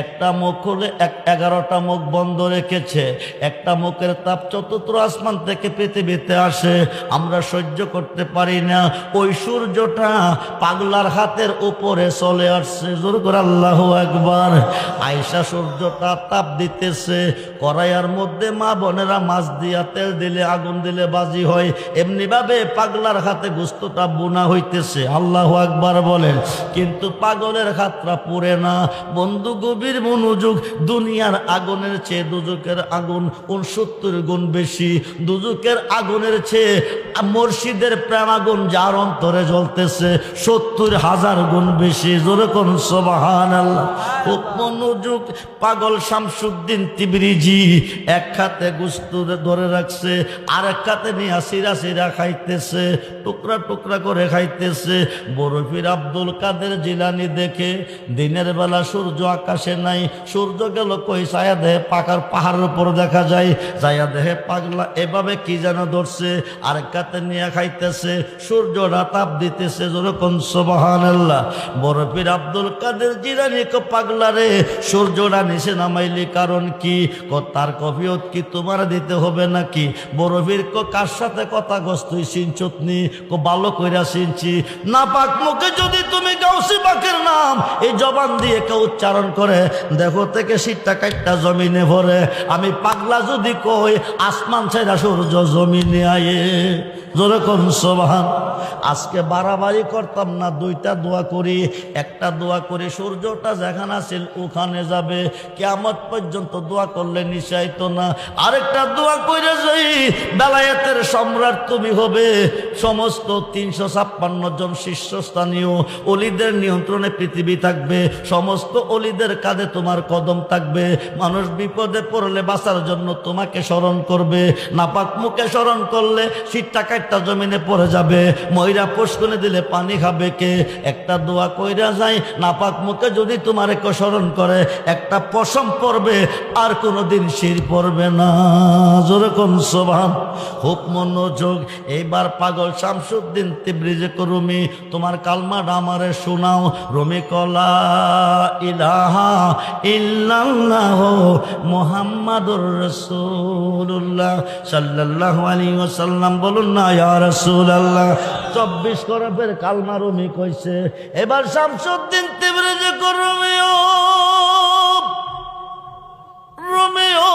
একটা মুখ হলে 11টা মুখ বন্ধ রেখেছে। একটা মুখের তাপ 4th আসমান থেকে পৃথিবীতে আসে, আমরা সহ্য করতে পারি না। ওই সূর্যটা পাগলার হাতের উপরে চলে আসছে। জোর করে আল্লাহু আকবার। আয়েশা সূর্যটা তাপ দিতেছে, কড়াইয়ের মধ্যে মা বোনেরা মাছ দিয়া তেল দিলে আগুন দিলে বাজি হয়, এমনি ভাবে পাগলার হাতে গোস্তটা বোনা হইতেছে। আল্লাহু আকবার বলে। কিন্তু পাগলের হাতটা পুড়ে না। বন্ধু গভীর মনোযোগ। দুনিয়ার আগুনের চেয়ে দুজকের আগুন 69 গুণ বেশি। দুজকের আগুনের চেয়ে মুর্শিদের প্রেম আগুন যার অন্তরে জ্বলতেছে 70,000 গুণ বেশি। জোরে কোন সুবহানাল্লাহ। খুব মনোযোগ। পাগল শামসুদ্দিন তিবরিজি 1 হাতে গোস্ত ধরে রাখছে, আর 1 হাতে নিয়ে সিরা সিরা খাইতেছে, টুকরা টুকরা করে খাইতেছে। বরফির আব্দুল কাদের জিলানি দেখে দিনের বেলা সূর্য আকাশে নাই, সূর্য গেল কই ছায়া দেহে পাকার পাহাড়ের উপর দেখা যায়। ছায়া দেহে পাগলা এভাবে কি যেন ধরছে, আর কাতে নিয়ে খাইতেছে, সূর্যটা তাপ দিতেছে। যেরকম সুবহানাল্লাহ। বরফির আব্দুল কাদের জিলানি কো পাগলা রে, সূর্যটা নিচে নামাইলি কারণ কি? তার কফিয়ত কি তোমার দিতে হবে নাকি? বরফির কো কার সাথে কথা গস্তুই চিনচুতনি? কো ভালো কইরা চিনছি। না পাক মুখে যদি তুমি গাউসি পাকের নাম এই জবান দিয়ে কেউ উচ্চারণ করে, দেখো থেকে শীতটা কাটটা জমিনে ভরে। আমি পাগলা যদি কই আসমান ছেড়া সূর্য জমিনে আয়ে। জোরে কোন সুবহান। আজকে বাড়াবাড়ি করতাম না, 2টা দোয়া করি। একটা দোয়া করি সূর্যটা যেখানে আছিল ওখানে যাবে, কিয়ামত পর্যন্ত দোয়া করলে নিশাইতো না। আরেকটা দোয়া কইরে যাই, বেলায়েতের সম্রাট তুমি হবে। সমস্ত 356 জন শীর্ষস্থানীয় অলিদের নিয়ন্ত্রণে পৃথিবী থাকবে, সমস্ত অলিদের কাঁধে তোমার কদম থাকবে। মানুষ বিপদে পড়লে বাঁচার জন্য তোমাকে স্মরণ করবে। নাপাক মুখে স্মরণ করলে শীতটা কাটটা জমিনে পড়ে যাবে। ময়রা পুষ্কুনে দিলে পানি খাবে কে? একটা দোয়া কইরা যায়, নাপাক মুখে যদি তোমার কেউ স্মরণ করে একটা পশম পড়বে, আর কোনোদিন শির পড়বে না। জোরে কোন সুবহান। খুব মনোযোগ। এইবার পাগল শামসুদ্দিন তিবরিজি কো রুমি, তোমার কালমাটা আমারে শোনাও। রুমি কলা ইলাহা ইল্লাল্লাহ মুহাম্মাদুর রাসূলুল্লাহ সাল্লাল্লাহু আলাইহি ওয়াসাল্লাম। বলুন না ইয়া রাসূলুল্লাহ। 24 করবের কালমা রুমি কইছে। এবার শামসুদ্দিন তিবরিজি রোমিও রোমিও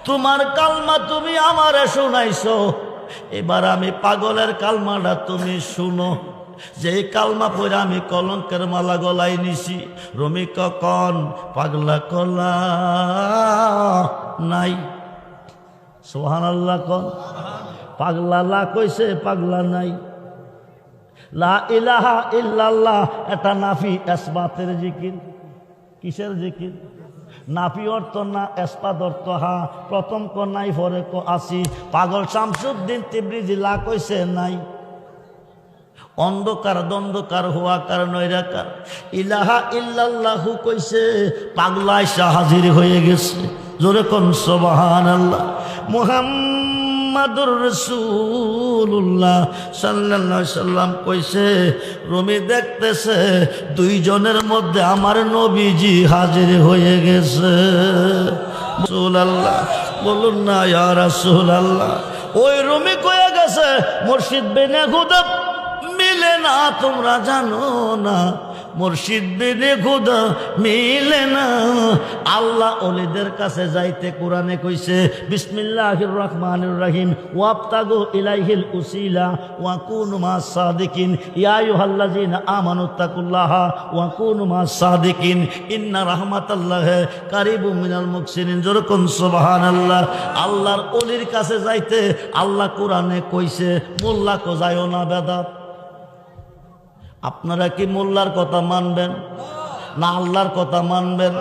তোমার কালমা তুমি আমারে শোনাইছো, এবার আমি পাগলের কালমাটা তুমি শুনো। যে কালমা পড়ে আমি কলঙ্কের মালা গলায় নিছি। রুমি কখন পাগলা কলা নাই, সুবহানাল্লাহ কোন। পাগলা লা কইছে, পাগলা নাই। লা ইলাহা ইল্লাল্লাহ এটা নাফি ইসবাতের জিকির। কিসের জিকির? নাফি অর্থ না, ইসবাত অর্থ হা। প্রথম ক নাই, পরে ক আসি। পাগল শামসুদ্দিন তিবরিজি লা কইছে নাই। অন্ধকার দ্বন্দ্বকার হুয়াকার নৈরাকার ইলাহা ইল্লাল্লাহু কইছে, পাগলা এসে হাজির হয়ে গেছে। জোরে কোন সুবহানাল্লাহ। মুহাম্মাদুর রাসূলুল্লাহ সাল্লাল্লাহু আলাইহি সাল্লাম কইছে, রুমি দেখতেছে দুইজনের মধ্যে আমার নবীজি হাজির হয়ে গেছে। রাসূলুল্লাহ বলুন না ইয়া রাসূলুল্লাহ। ওই রুমি কয়ে গেছে মুর্শিদ বিনে খুদা মিলে না, তোমরা জানো না মুর্শিদ বিনে খুদা মিলে না। আল্লাহ ওলিদের কাছে যাইতে কোরআনে কইছে বিসমিল্লাহির রহমানির রহিম ওয়াবতাগু ইলাইহিল উসিলা ওয়া কুনু মাস সাদিকিন ইয়া আইয়ুহাল্লাযিনা আমানুত্তাকুল্লাহা ওয়া কুনু মাস সাদিকিন ইন্না রাহমাতাল্লাহি কারিবুম মিনাল মুহসিনিন। যেরকম সুবহানাল্লাহ। আল্লাহর ওলির কাছে যাইতে আল্লাহ কোরআনে কইছে মোল্লা কো যায়ও না বেদাত। আপনারা কি মোল্লার কথা মানবেন না আল্লাহর কথা মানবেন?